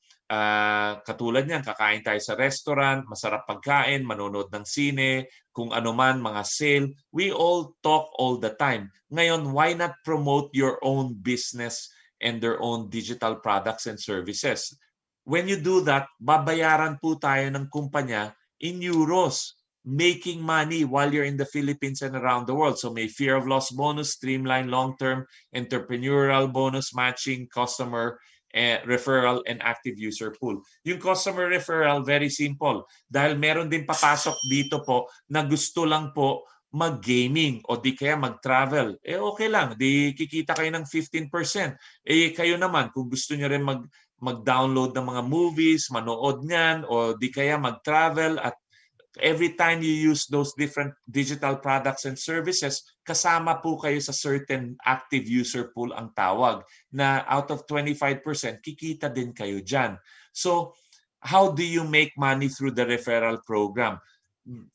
Katulad niyan, kakain tayo sa restaurant, masarap pagkain, manonood ng sine, kung ano man, mga sale. We all talk all the time. Ngayon, why not promote your own business and their own digital products and services? When you do that, babayaran po tayo ng kumpanya in euros, making money while you're in the Philippines and around the world. So may fear of loss bonus, streamline long-term entrepreneurial bonus matching, customer referral, and active user pool. Yung customer referral, very simple. Dahil meron din papasok dito po na gusto lang po mag-gaming o di kaya mag-travel. Okay lang, di kikita kayo ng 15%. Kayo naman, kung gusto nyo rin mag-download ng mga movies, manood niyan, o di kaya mag-travel, at every time you use those different digital products and services, kasama po kayo sa certain active user pool ang tawag, na out of 25%, kikita din kayo dyan. So, how do you make money through the referral program?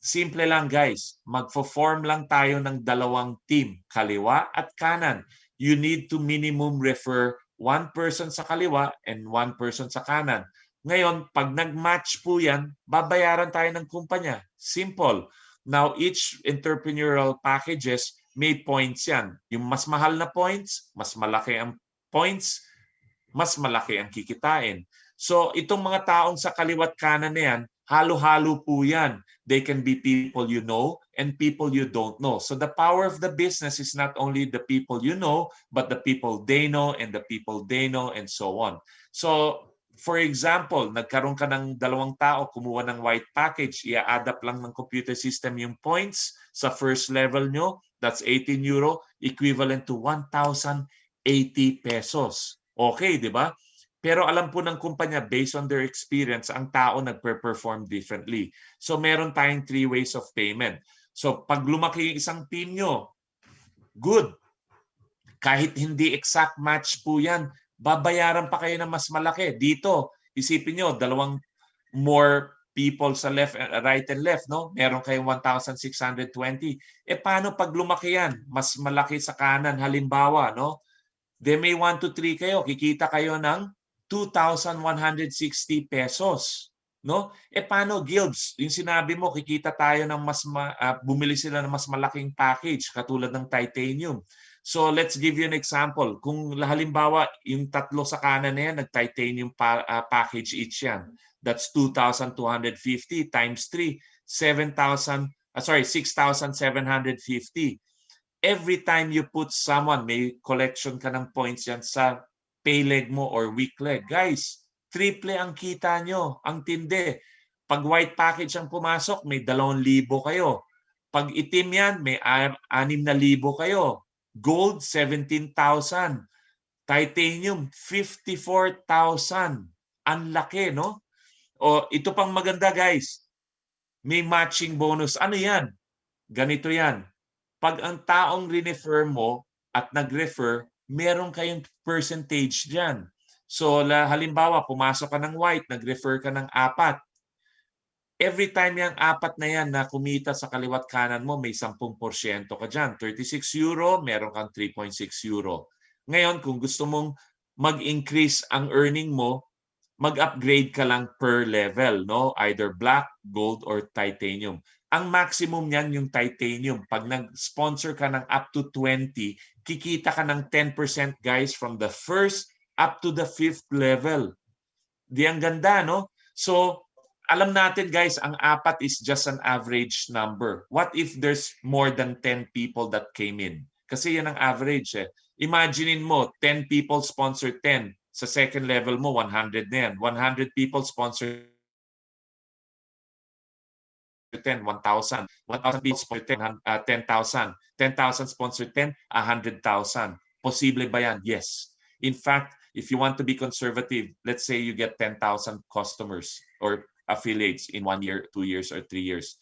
Simple lang, guys. Magfo-form lang tayo ng dalawang team, kaliwa at kanan. You need to minimum refer one person sa kaliwa and one person sa kanan. Ngayon, pag nag-match po yan, babayaran tayo ng kumpanya. Simple. Now, each entrepreneurial packages may points yan. Yung mas mahal na points, mas malaki ang points, mas malaki ang kikitain. So, itong mga taong sa kaliwat kanan na yan, halo-halo po yan. They can be people you know and people you don't know. So the power of the business is not only the people you know, but the people they know and the people they know and so on. So, for example, nagkaroon ka ng dalawang tao, kumuha ng white package, i-adapt lang ng computer system yung points sa first level nyo, that's 18 euro, equivalent to 1,080 pesos. Okay, di ba? Pero alam po ng kumpanya, based on their experience, ang tao nagpe-perform differently. So meron tayong 3 ways of payment. So pag lumaki yung isang team nyo, good. Kahit hindi exact match po yan, babayaran pa kayo ng mas malaki. Dito, isipin nyo, dalawang more people sa left, right and left, no? Meron kayong 1,620. Paano pag lumaki yan? Mas malaki sa kanan, halimbawa, no? They may 1 to 3 kayo, kikita kayo ng 2,160 pesos, no? Paano, Gilbs? Yung sinabi mo, kikita tayo ng bumili sila ng mas malaking package katulad ng titanium. So let's give you an example. Kung halimbawa, yung tatlo sa kanan na yan, nag-titanium package each yan. That's 2,250 times 3, 6,750. Every time you put someone, may collection ka ng points yan sa pay leg mo or weak leg. Guys, triple ang kita nyo. Ang tindi. Pag white package ang pumasok, may 2,000 kayo. Pag itim yan, may 6,000 kayo. Gold, 17,000. Titanium, 54,000. Ang laki, no? O, ito pang maganda, guys. May matching bonus. Ano yan? Ganito yan. Pag ang taong refer mo at nag-refer, meron kayong percentage dyan. So, halimbawa, pumasok ka ng white, nag-refer ka ng 4. Every time yung 4 na yan na kumita sa kaliwat kanan mo, may 10% ka dyan. 36 euro, meron kang 3.6 euro. Ngayon, kung gusto mong mag-increase ang earning mo, mag-upgrade ka lang per level, no? Either black, gold, or titanium. Ang maximum niyan yung titanium. Pag nag-sponsor ka ng up to 20, kikita ka ng 10%, guys, from the first up to the 5th level. Di ang ganda, no? So, alam natin, guys, ang 4 is just an average number. What if there's more than 10 people that came in? Kasi yan ang average. Imaginein mo, 10 people sponsor 10. Sa second level mo, 100 na yan. 100 people sponsor 10, 1,000. 1,000 people sponsor 10,000. 10,000 sponsor 10, 100,000. Posible ba yan? Yes. In fact, if you want to be conservative, let's say you get 10,000 customers or affiliates in 1 year, 2 years, or 3 years.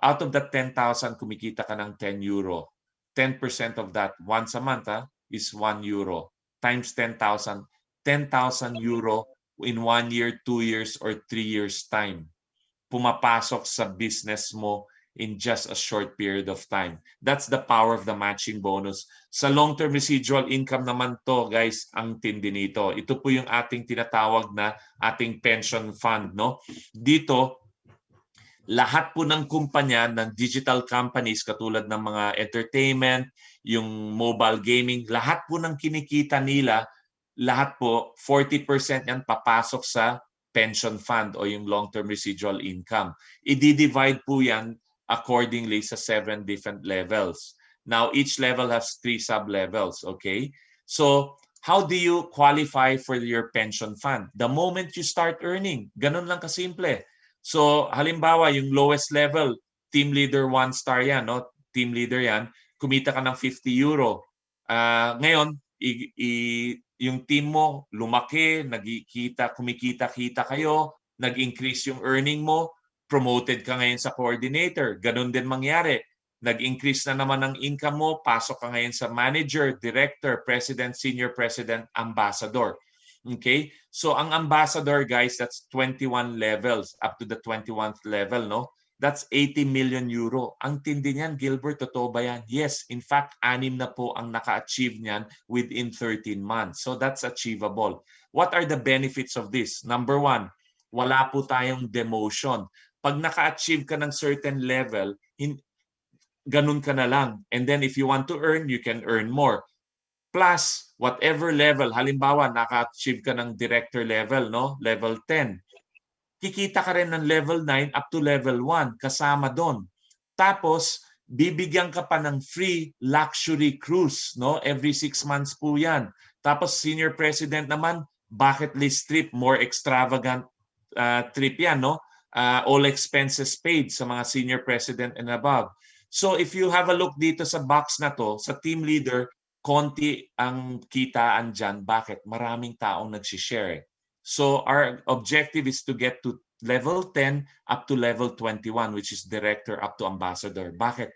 Out of that 10,000, kumikita ka ng 10 euro. 10% of that, once a month, is 1 euro. Times 10,000. 10,000 euro in 1 year, 2 years, or 3 years time. Pumapasok sa business mo in just a short period of time. That's the power of the matching bonus. Sa long-term residual income naman to, guys, ang tindi nito. Ito po yung ating tinatawag na ating pension fund, no? Dito, lahat po ng kumpanya ng digital companies katulad ng mga entertainment, yung mobile gaming, lahat po ng kinikita nila, lahat po, 40% yan papasok sa pension fund o yung long-term residual income. I-divide po yan accordingly sa 7 different levels. Now, each level has 3 sub-levels, okay? So, how do you qualify for your pension fund? The moment you start earning, ganun lang kasimple. So, halimbawa, yung lowest level, team leader 1 star yan, no? Team leader yan, kumita ka ng 50 euro. Ngayon, yung team mo lumaki, kumikita-kita kayo, nag-increase yung earning mo, promoted ka ngayon sa coordinator. Ganun din mangyari. Nag-increase na naman ang income mo, pasok ka ngayon sa manager, director, president, senior president, ambassador. Okay? So ang ambassador, guys, that's 21 levels up to the 21th level, no? That's 80 million euro. Ang tindi niyan, Gilbert, totoo ba yan? Yes, in fact, 6 na po ang naka-achieve niyan within 13 months. So that's achievable. What are the benefits of this? Number 1, wala po tayong demotion. Pag naka-achieve ka ng certain level, ganun ka na lang. And then if you want to earn, you can earn more. Plus, whatever level, halimbawa, naka-achieve ka ng director level, no? Level 10. Kikita ka rin ng level 9 up to level 1 kasama doon. Tapos, bibigyan ka pa ng free luxury cruise, no? Every 6 months po yan. Tapos, senior president naman, bucket list trip, more extravagant trip yan, no? All expenses paid sa mga senior president and above. So, if you have a look dito sa box na to, sa team leader, konti ang kitaan dyan. Bakit? Maraming taong nagsishare. So our objective is to get to level 10 up to level 21, which is director up to ambassador. Bakit?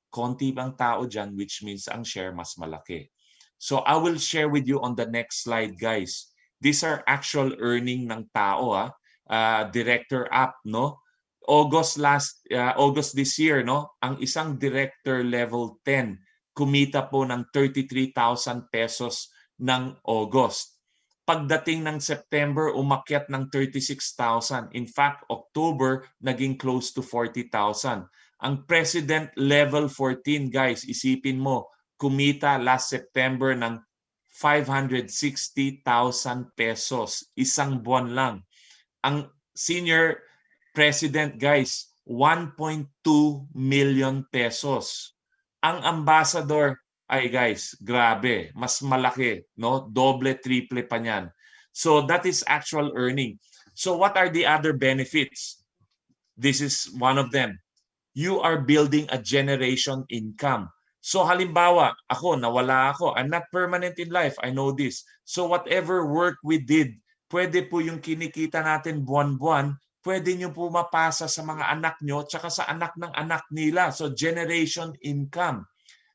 Konti bang tao dyan, which means ang share mas malaki. So I will share with you on the next slide, guys. These are actual earning ng tao, director up, no? August this year, no? Ang isang director level 10 kumita po ng 33,000 pesos ng August. Pagdating ng September, umakyat ng 36,000. In fact, October, naging close to 40,000. Ang President Level 14, guys, isipin mo, kumita last September ng 560,000 pesos. Isang buwan lang. Ang Senior President, guys, 1.2 million pesos. Ang Ambassador, ay guys, grabe, mas malaki, no? Doble, triple pa niyan. So that is actual earning. So what are the other benefits? This is one of them. You are building a generation income. So halimbawa, nawala ako. I'm not permanent in life. I know this. So whatever work we did, pwede po yung kinikita natin buwan-buwan, pwede nyo po mapasa sa mga anak nyo, tsaka sa anak ng anak nila. So generation income.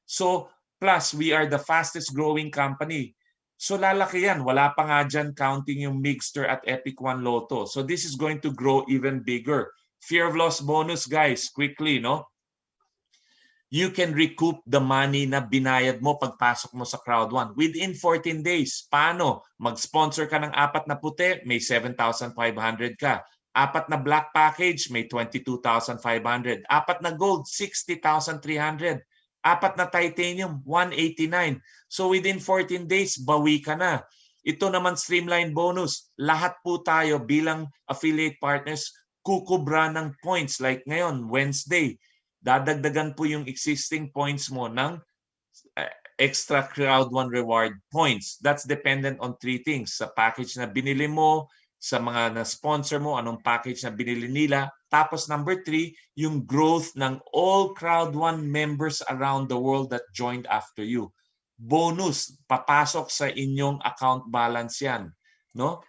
So plus, we are the fastest growing company. So lalaki yan. Wala pa nga dyan counting yung Mixter at Epic One Lotto. So this is going to grow even bigger. Fear of loss bonus, guys. Quickly, no? You can recoup the money na binayad mo pagpasok mo sa Crowd 1 within 14 days. Paano? Mag-sponsor ka ng 4 na puti, may 7,500 ka. 4 na black package, may 22,500. 4 na gold, 60,300. 4 na titanium, 189. So within 14 days, bawi ka na. Ito naman streamline bonus. Lahat po tayo bilang affiliate partners kukubra ng points. Like ngayon, Wednesday, dadagdagan po yung existing points mo ng extra Crowd 1 reward points. That's dependent on 3 things. Sa package na binili mo, sa mga na-sponsor mo, anong package na binili nila. Tapos number 3, yung growth ng all Crowd 1 members around the world that joined after you. Bonus, papasok sa inyong account balance yan. No?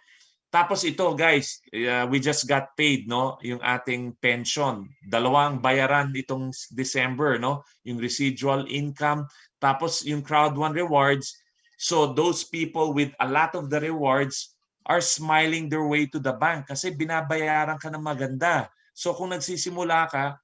Tapos ito guys, we just got paid, no, yung ating pension. 2 bayaran itong December, no, yung residual income, tapos yung Crowd 1 rewards. So those people with a lot of the rewards are smiling their way to the bank kasi binabayaran ka ng maganda. So kung nagsisimula ka,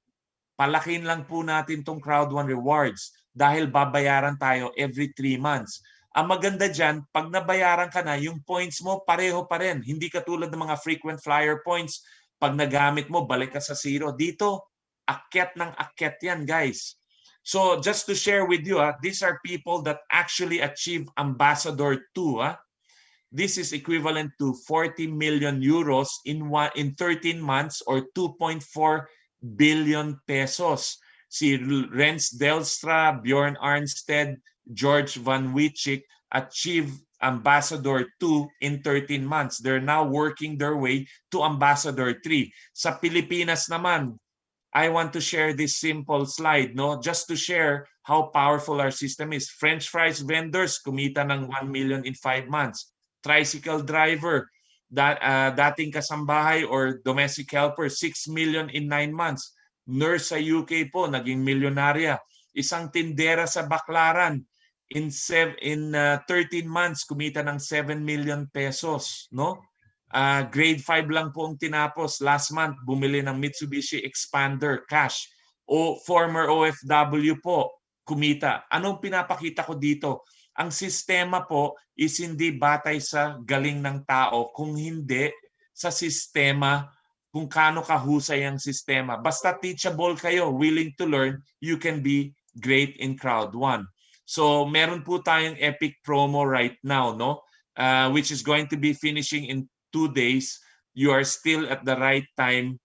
palakin lang po natin tong Crowd 1 rewards dahil babayaran tayo every 3 months. Ang maganda dyan, pag nabayaran ka na, yung points mo pareho pa rin. Hindi katulad ng mga frequent flyer points. Pag nagamit mo, balik ka sa 0. Dito, akyat ng akyat yan, guys. So just to share with you, these are people that actually achieve Ambassador 2. This is equivalent to 40 million euros in 13 months or 2.4 billion pesos. Si Rens Delstra, Bjorn Arnsted, George Van Wichik achieved Ambassador 2 in 13 months. They're now working their way to Ambassador 3. Sa Pilipinas naman, I want to share this simple slide, no, just to share how powerful our system is. French fries vendors kumita ng 1 million in 5 months. Tricycle driver, dating kasambahay or domestic helper, 6 million in 9 months. Nurse sa UK po, naging milyonarya. Isang tindera sa Baclaran, in 13 months, kumita ng 7 million pesos. No? Grade 5 lang po ang tinapos. Last month, bumili ng Mitsubishi Expander cash. O former OFW po, kumita. Anong pinapakita ko dito? Ang sistema po is hindi batay sa galing ng tao, kung hindi sa sistema, kung kaano kahusay ang sistema. Basta teachable kayo, willing to learn, you can be great in Crowd 1. So meron po tayong epic promo right now, no? Which is going to be finishing in 2 days. You are still at the right time.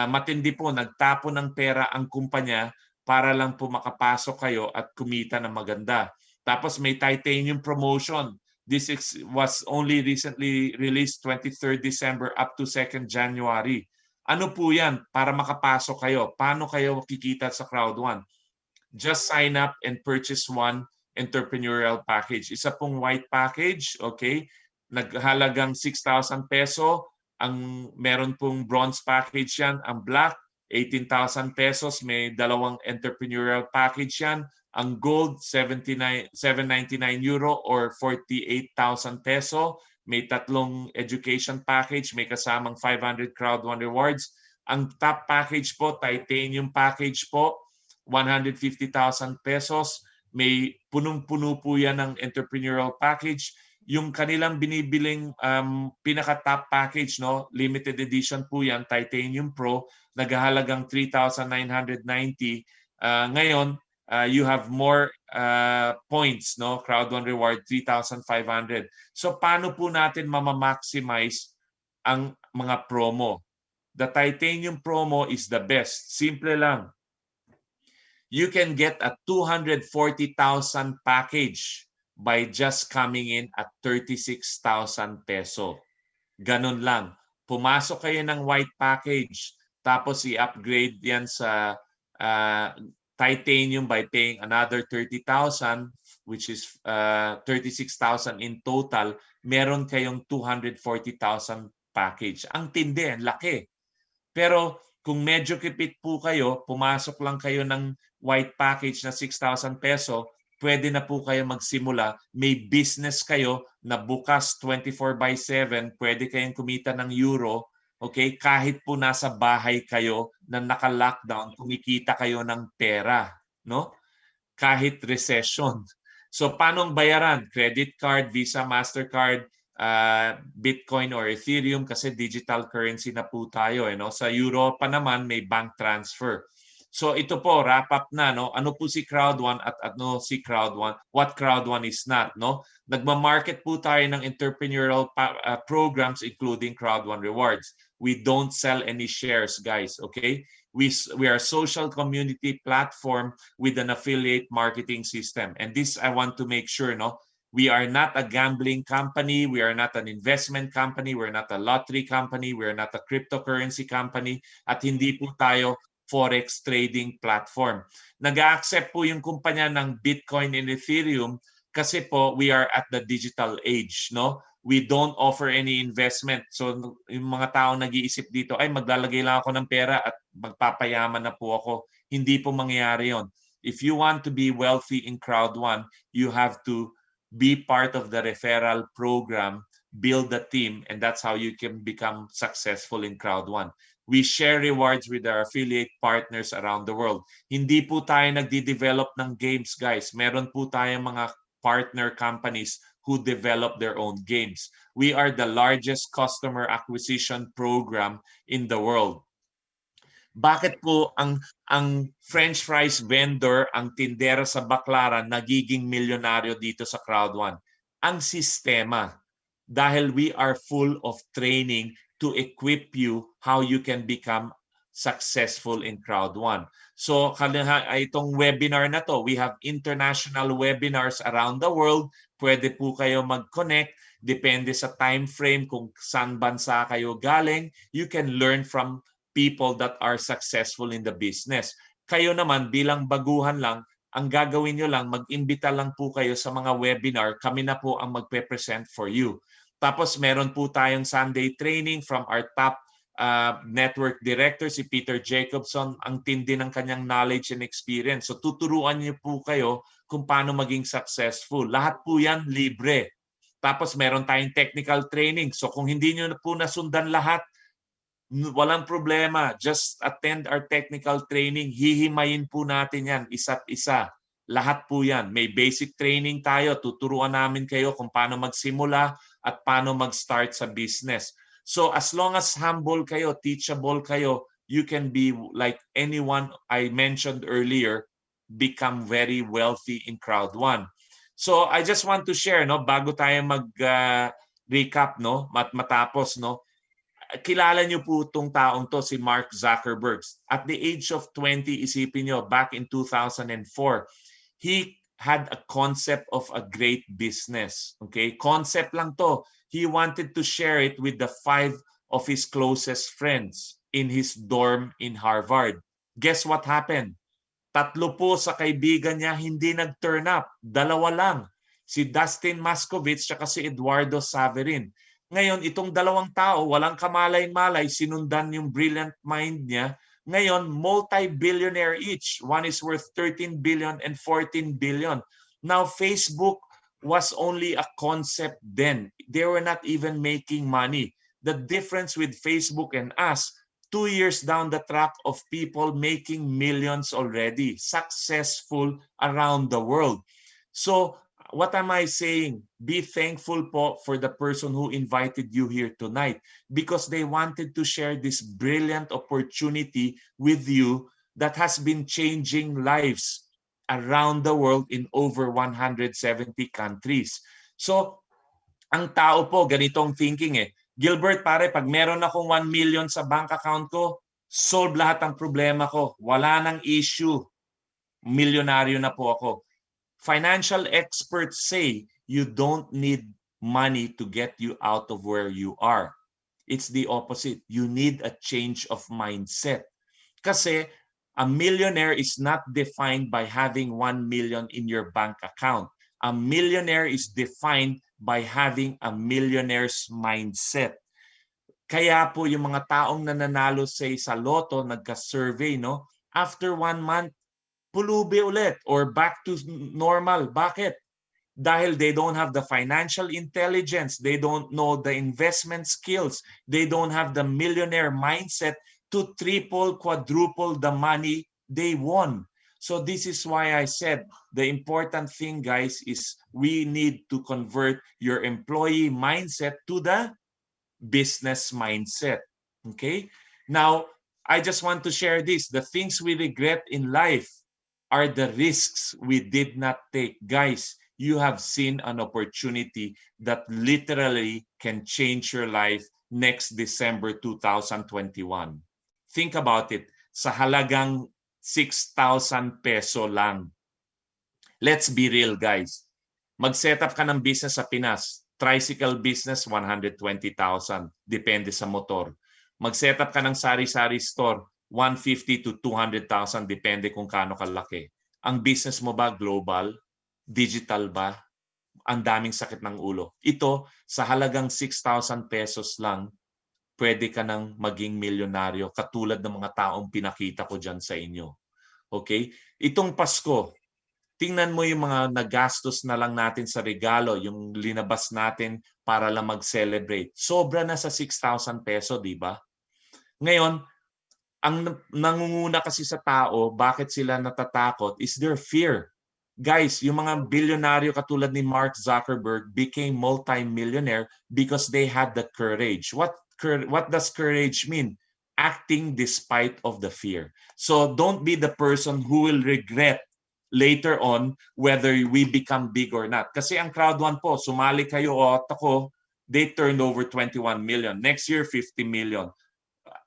Matindi po, nagtapo ng pera ang kumpanya para lang po makapasok kayo at kumita ng maganda. Tapos may titanium promotion. This was only recently released 23rd December up to 2nd January. Ano po yan para makapasok kayo? Paano kayo kikita sa Crowd 1? Just sign up and purchase one entrepreneurial package. Isa pong white package, okay? Naghalagang 6,000 peso. Ang meron pong bronze package yan. Ang black, 18,000 pesos. May 2 entrepreneurial package yan. Ang gold, 799 euro or 48,000 peso. May 3 education package. May kasamang 500 Crowd 1 rewards. Ang top package po, titanium package po, 150,000 pesos. May punong-puno po yan ng entrepreneurial package. Yung kanilang binibiling pinaka-top package, no, limited edition po yan, Titanium Pro, naghahalagang 3,990. Ngayon, you have more points, no, Crowd 1 reward, 3,500. So paano po natin mamamaximize ang mga promo? The Titanium promo is the best. Simple lang. You can get a 240,000 package by just coming in at 36,000 peso. Ganun lang. Pumasok kayo ng white package, tapos i-upgrade yan sa titanium by paying another 30,000, which is 36,000 in total. Meron kayong 240,000 package. Ang tindi, ang laki. Pero kung medyo kipit po kayo, pumasok lang kayo ng white package na 6,000 peso, pwede na po kayo magsimula. May business kayo na bukas 24/7, pwede kayong kumita ng euro, okay? Kahit po nasa bahay kayo na naka-lockdown, kumikita kayo ng pera, no? Kahit recession. So paano ang bayaran? Credit card, Visa, Mastercard, Bitcoin or Ethereum kasi digital currency na po tayo, no? Sa Europa naman may bank transfer. So ito po, wrap up na, no? Ano po si Crowd 1 at ano si Crowd 1? What Crowd 1 is not, no? Nagma-market po tayo ng entrepreneurial programs including Crowd 1 rewards. We don't sell any shares, guys, okay? We are a social community platform with an affiliate marketing system. And this I want to make sure, no, we are not a gambling company. We are not an investment company. We're not a lottery company. We're not a cryptocurrency company. At hindi po tayo forex trading platform. Nag-accept po yung kumpanya ng Bitcoin and Ethereum kasi po we are at the digital age, no? We don't offer any investment. So yung mga taong nag-iisip dito, ay maglalagay lang ako ng pera at magpapayaman na po ako. Hindi po mangyayari yon. If you want to be wealthy in Crowd1, you have to be part of the referral program, build the team, and that's how you can become successful in Crowd1. We share rewards with our affiliate partners around the world. Hindi po tayo nagdi-develop ng games, guys. Meron po tayong mga partner companies who develop their own games. We are the largest customer acquisition program in the world. Bakit po ang French fries vendor, ang tindera sa Baclaran nagiging milyonaryo dito sa Crowd1? Ang sistema. Dahil we are full of training to equip you how you can become successful in Crowd1. So itong webinar na to, we have international webinars around the world. Pwede po kayo mag-connect. Depende sa time frame kung saan bansa kayo galing. You can learn from people that are successful in the business. Kayo naman bilang baguhan lang, ang gagawin nyo lang, mag-imbita lang po kayo sa mga webinar. Kami na po ang magpe-present for you. Tapos meron po tayong Sunday training from our top network director, si Peter Jacobson. Ang tindi ng kanyang knowledge and experience. So tuturuan niyo po kayo kung paano maging successful. Lahat po yan libre. Tapos meron tayong technical training. So kung hindi niyo po nasundan lahat, walang problema. Just attend our technical training. Hihimayin po natin yan, isa't isa. Lahat po yan. May basic training tayo. Tuturuan namin kayo kung paano magsimula at paano mag-start sa business. So as long as humble kayo, teachable kayo, you can be like anyone I mentioned earlier, become very wealthy in Crowd1. So I just want to share, no, bago tayo mag-recap, no, matapos, no, kilala niyo po itong taong to, si Mark Zuckerberg. At the age of 20, isipin niyo, back in 2004, he had a concept of a great business. Okay? Concept lang to. He wanted to share it with the 5 of his closest friends in his dorm in Harvard. Guess what happened? 3 po sa kaibigan niya hindi nag-turn up. 2 lang. Si Dustin Moskovitz at si Eduardo Saverin. Ngayon, itong 2 tao, walang kamalay-malay, sinundan yung brilliant mind niya. Ngayon, multi-billionaire each. One is worth 13 billion and 14 billion. Now, Facebook was only a concept then. They were not even making money. The difference with Facebook and us, 2 years down the track of people making millions already, successful around the world. So, what am I saying? Be thankful po for the person who invited you here tonight because they wanted to share this brilliant opportunity with you that has been changing lives around the world in over 170 countries. So, ang tao po, ganitong thinking eh. Gilbert, pare, pag meron akong 1 million sa bank account ko, solve lahat ang problema ko. Wala nang issue. Milyonaryo na po ako. Financial experts say you don't need money to get you out of where you are. It's the opposite. You need a change of mindset. Kasi a millionaire is not defined by having 1 million in your bank account. A millionaire is defined by having a millionaire's mindset. Kaya po yung mga taong nananalo sa loto, nagka-survey, no? After 1 month, pulubi ulit or back to normal. Bakit? Dahil they don't have the financial intelligence, they don't know the investment skills, they don't have the millionaire mindset to triple, quadruple the money they won. So this is why I said the important thing, guys, is we need to convert your employee mindset to the business mindset. Okay? Now, I just want to share this. The things we regret in life are the risks we did not take. Guys, you have seen an opportunity that literally can change your life next December 2021. Think about it. sa halagang 6,000 peso lang. Let's be real, guys. Mag-set up ka ng business sa Pinas. Tricycle business, 120,000. Depende sa motor. Mag-set up ka ng sari-sari store, 150 to 200,000. Depende kung kaano kalaki. Ang business mo ba global? Digital ba? Ang daming sakit ng ulo. Ito, sa halagang 6,000 pesos lang, pwede ka nang maging milyonaryo katulad ng mga taong pinakita ko dyan sa inyo. Okay? Itong Pasko, tingnan mo yung mga nagastos na lang natin sa regalo, yung linabas natin para lang mag-celebrate. Sobra na sa 6,000 peso, di ba? Ngayon, ang nangunguna kasi sa tao, bakit sila natatakot, is their fear. Guys, yung mga bilyonaryo katulad ni Mark Zuckerberg became multi-millionaire because they had the courage. What does courage mean? Acting despite of the fear. So don't be the person who will regret later on whether we become big or not. Kasi ang Crowd One po, sumali kayo o ako, they turned over 21 million. Next year, 50 million.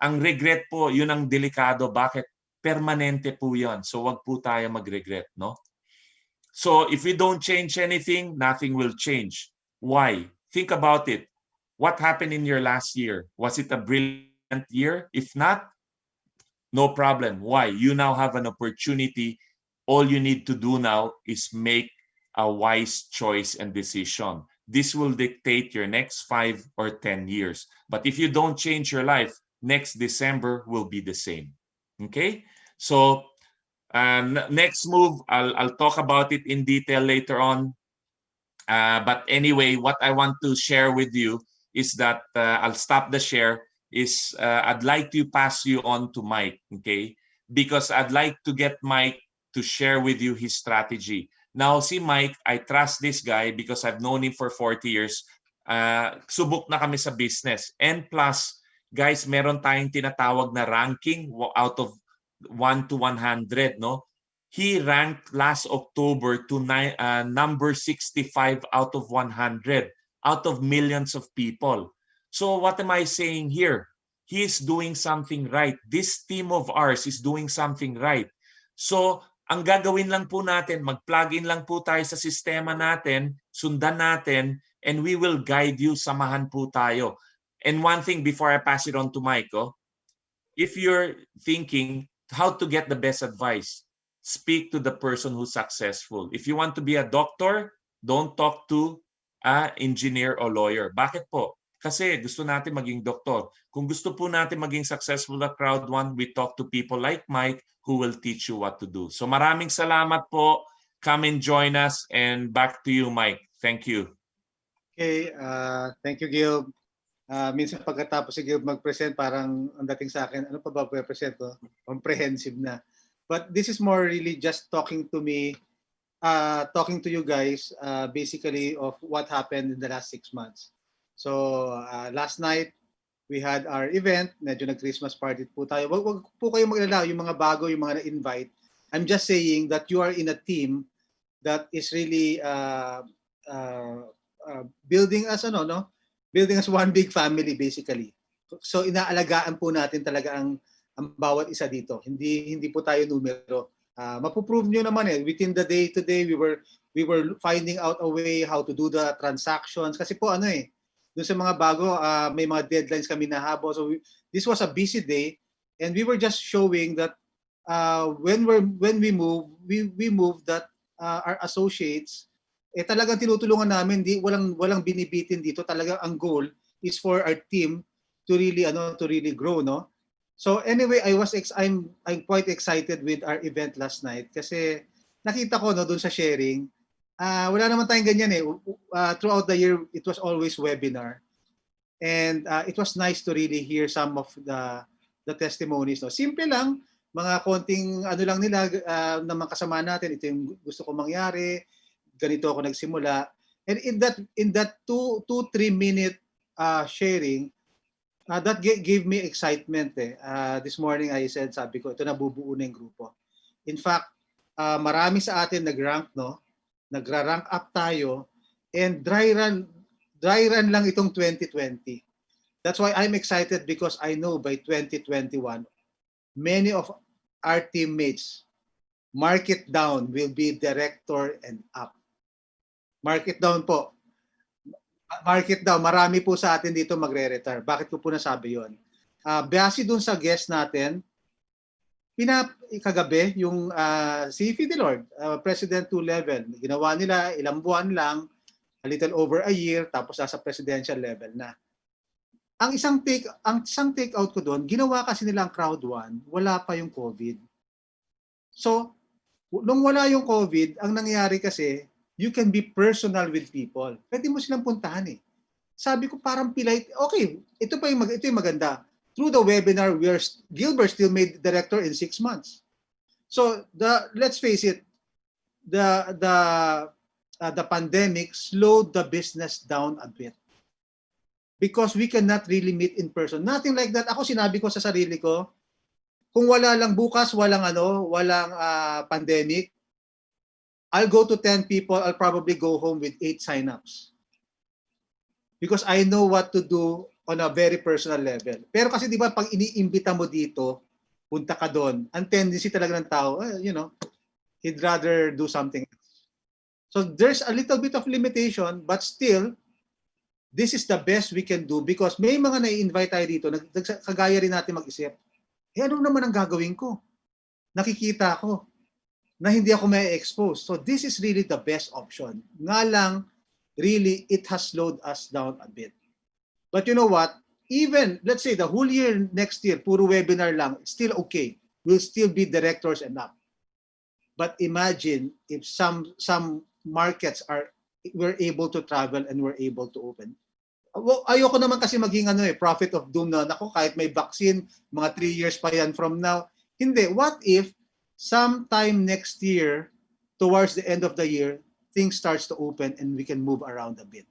Ang regret po, yun ang delikado. Bakit? Permanente po yan. So wag po tayo mag-regret, no? So if we don't change anything, nothing will change. Why? Think about it. What happened in your last year? Was it a brilliant year? If not, no problem. Why? You now have an opportunity. All you need to do now is make a wise choice and decision. This will dictate your next 5 or 10 years. But if you don't change your life, next December will be the same. Okay? So next move, I'll talk about it in detail later on. But anyway, what I want to share with you is that I'll stop the share. I'd like to pass you on to Mike, okay? Because I'd like to get Mike to share with you his strategy. Now, see Mike, I trust this guy because I've known him for 40 years. Subok na kami sa business. And plus, guys, meron tayong tinatawag na ranking out of 1 to 100, no? He ranked last October to number 65 out of 100, out of millions of people. So what am I saying here? He is doing something right. This team of ours is doing something right. So ang gagawin lang po natin, mag-plug in lang po tayo sa sistema natin, sundan natin, and we will guide you, samahan po tayo. And one thing before I pass it on to Mike, if you're thinking how to get the best advice, speak to the person who's successful. If you want to be a doctor, don't talk to an engineer or lawyer. Bakit po? Kasi gusto natin maging doktor. Kung gusto po natin maging successful at Crowd One, we talk to people like Mike who will teach you what to do. So maraming salamat po. Come and join us. And back to you, Mike. Thank you. Okay, thank you, Gil. Minsan pagkatapos si Gil mag-present, parang ang dating sa akin, ano pa ba present ko? Comprehensive na. But this is more really just talking to me, talking to you guys, basically of what happened in the last 6 months. So last night, we had our event. Medyo nag-Christmas party po tayo. Wag po kayo mag-alala, yung mga bago, yung mga na-invite. I'm just saying that you are in a team that is really building us, building us one big family basically. So inaalagaan po natin talaga ang bawat isa dito. Hindi po tayo numero. Mapuprove nyo naman within the day today we were finding out a way how to do the transactions kasi po dun sa mga bago may mga deadlines kami na habol. So this was a busy day and we were just showing that when we move that our associates talagang tinutulungan namin, walang binibitin dito. Talaga ang goal is for our team to really grow, no? So anyway, I'm quite excited with our event last night kasi nakita ko doon sa sharing, wala naman tayong ganyan throughout the year it was always webinar. And it was nice to really hear some of the testimonies, no. Simple lang, mga konting lang nila na mga kasama natin, ito yung gusto ko mangyari, ganito ako nagsimula. And in that 2-3 minute sharing, that gave me excitement this morning I said, sabi ko, ito na bubuo na yung grupo. In fact, marami sa atin nag-rank, no? Nagra-rank up tayo and dry run lang itong 2020. That's why I'm excited because I know by 2021, many of our teammates, market down will be director and up. Market down po. Market down. Marami po sa atin dito magre-retire. Bakit ko po nasabi yun? Base dun sa guest natin, kagabi yung si Fidelord, President 2 level, ginawa nila ilang buwan lang, a little over a year, tapos nasa presidential level na. Ang isang take out ko doon, ginawa kasi nila ang crowd 1, wala pa yung COVID. So, nung wala yung COVID, ang nangyari kasi, you can be personal with people. Pwede mo silang puntahan eh. Sabi ko parang pilay, okay, ito yung maganda. Through the webinar, Gilbert still made director in 6 months. So let's face it, the pandemic slowed the business down a bit because we cannot really meet in person. Nothing like that. Ako sinabi ko sa sarili ko, kung wala lang bukas, walang pandemic, I'll go to 10 people, I'll probably go home with 8 signups. Because I know what to do on a very personal level. Pero kasi di ba pag iniimbita mo dito, punta ka doon, ang tendency talaga ng tao, he'd rather do something else. So there's a little bit of limitation, but still, this is the best we can do because may mga nai-invite tayo dito, kagaya rin natin mag-isip, ano naman ang gagawin ko? Nakikita ko na hindi ako may expose. So this is really the best option. Nga lang, really, it has slowed us down a bit. But you know what? Even, let's say, the whole year next year, puro webinar lang, it's still okay. We'll still be directors and up. But imagine if some markets were able to travel and were able to open. Well, ayoko naman kasi maging prophet of doom na, nako, kahit may vaccine, mga 3 years pa yan from now. Hindi. What if sometime next year, towards the end of the year, things starts to open and we can move around a bit.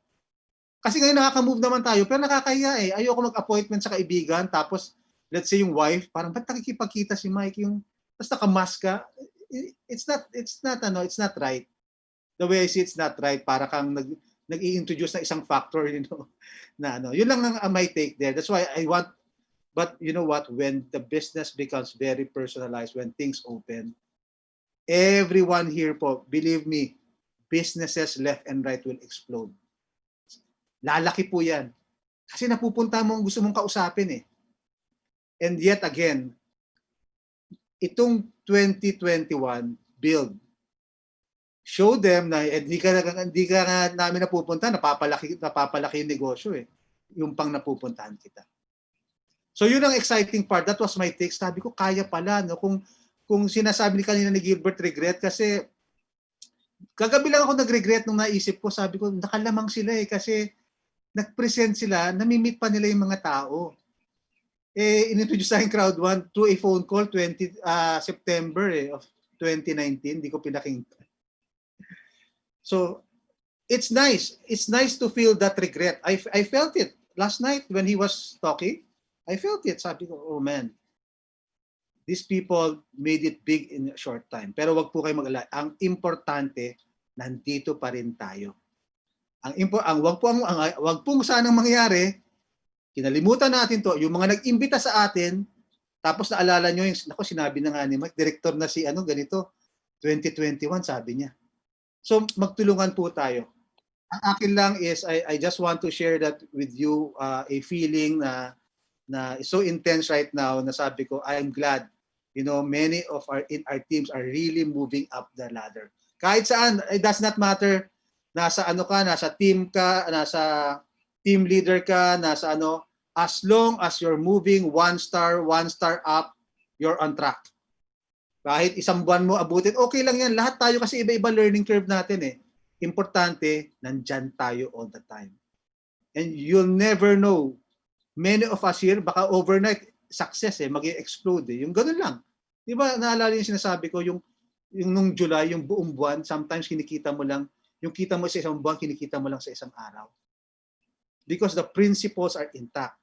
Kasi ngayon nakaka-move naman tayo, pero nakakahiya eh. Ayoko mag-appointment sa kaibigan, tapos let's say yung wife, parang ba't nakikipagkita si Mike yung, tapos nakamask ka? It's not right. The way I see it's not right, para kang nag-i-introduce na isang factor, yun lang ang my take there. That's why I want, but you know what, when the business becomes very personalized, when things open, everyone here po, believe me, businesses left and right will explode. Lalaki po yan. Kasi napupunta mo ang gusto mong kausapin eh. And yet again, itong 2021 build, show them na hindi ka namin napupunta, napapalaki yung negosyo eh. Yung pang napupuntahan kita. So yun ang exciting part. That was my take. Sabi ko, kaya pala. No? Kung sinasabi kanina ni Gilbert, regret kasi kagabi lang ako nag-regret nung naisip ko. Sabi ko, nakalamang sila eh kasi nag-present sila, nami-meet pa nila yung mga tao. Inintroduce sa akin crowd 1 through a phone call September of 2019. Hindi ko pinakinggan. So, it's nice. It's nice to feel that regret. I felt it. Last night when he was talking, I felt it. Sabi ko, oh man, these people made it big in a short time. Pero wag po kayo mag-alala. Ang importante, nandito pa rin tayo. Wag pong sanang mangyari, kinalimutan natin to, yung mga nag-imbita sa atin, tapos naalala nyo yung, sinabi na nga ni Mike, director na si ganito, 2021 sabi niya. So magtulungan po tayo. Ang akin lang is, I just want to share that with you, a feeling na so intense right now, na sabi ko, I'm glad, many of our teams are really moving up the ladder. Kahit saan, it does not matter, nasa team ka, nasa team leader ka, as long as you're moving 1 star up, you're on track. Kahit isang buwan mo abutin, okay lang yan. Lahat tayo kasi iba-iba learning curve natin eh. Importante, nandyan tayo all the time. And you'll never know. Many of us here, baka overnight, success mag-explode eh. Yung ganun lang. Di ba, naalala yung sinasabi ko, yung nung July, yung buong buwan, sometimes kinikita mo lang, yung kita mo sa isang buwan, kinikita mo lang sa isang araw. Because the principles are intact.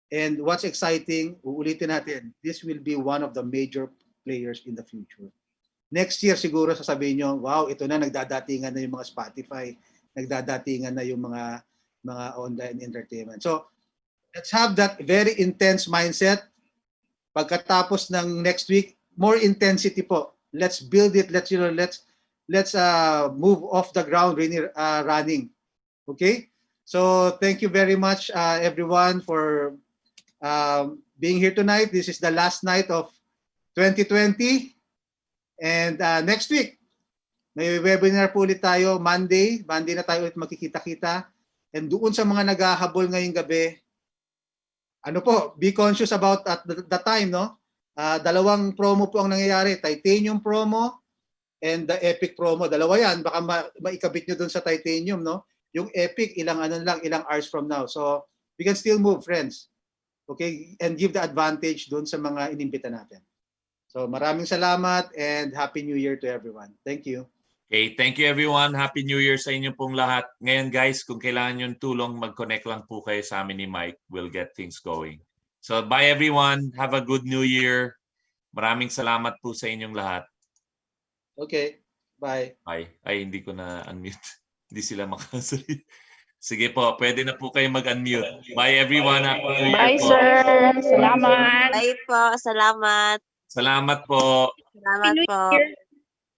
And what's exciting, uulitin natin, this will be one of the major players in the future. Next year siguro sasabihin nyo, wow, ito na, nagdadatingan na yung mga Spotify, nagdadatingan na yung mga online entertainment. So let's have that very intense mindset pagkatapos ng next week, more intensity po. Let's build it. Let's move off the ground running. Okay? So thank you very much everyone for being here tonight. This is the last night of 2020. And next week, may webinar po ulit tayo Monday. Monday na tayo ulit magkikita-kita. And doon sa mga naghahabol ngayong gabi, ano po, be conscious about at the time, no? Dalawang promo po ang nangyayari. Titanium promo and the Epic promo. Dalawa yan. Baka maikabit nyo doon sa Titanium, no? Yung Epic, ilang hours from now. So, we can still move, friends. Okay? And give the advantage doon sa mga inimbita natin. So maraming salamat and Happy New Year to everyone. Thank you. Okay, thank you everyone. Happy New Year sa inyo pong lahat. Ngayon guys, kung kailangan yung tulong, mag-connect lang po kayo sa amin ni Mike. We'll get things going. So bye everyone. Have a good New Year. Maraming salamat po sa inyong lahat. Okay, bye. Bye. Ay, hindi ko na unmute. Hindi sila makasalita. Sige po, pwede na po kayo mag-unmute. Bye everyone. Happy New Year Bye, po. sir. Salamat. Bye po. Salamat. Salamat po. Salamat Happy New po. Year.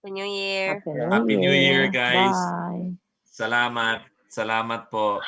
Happy New Year. Happy New Year, guys. Bye. Salamat. Salamat po.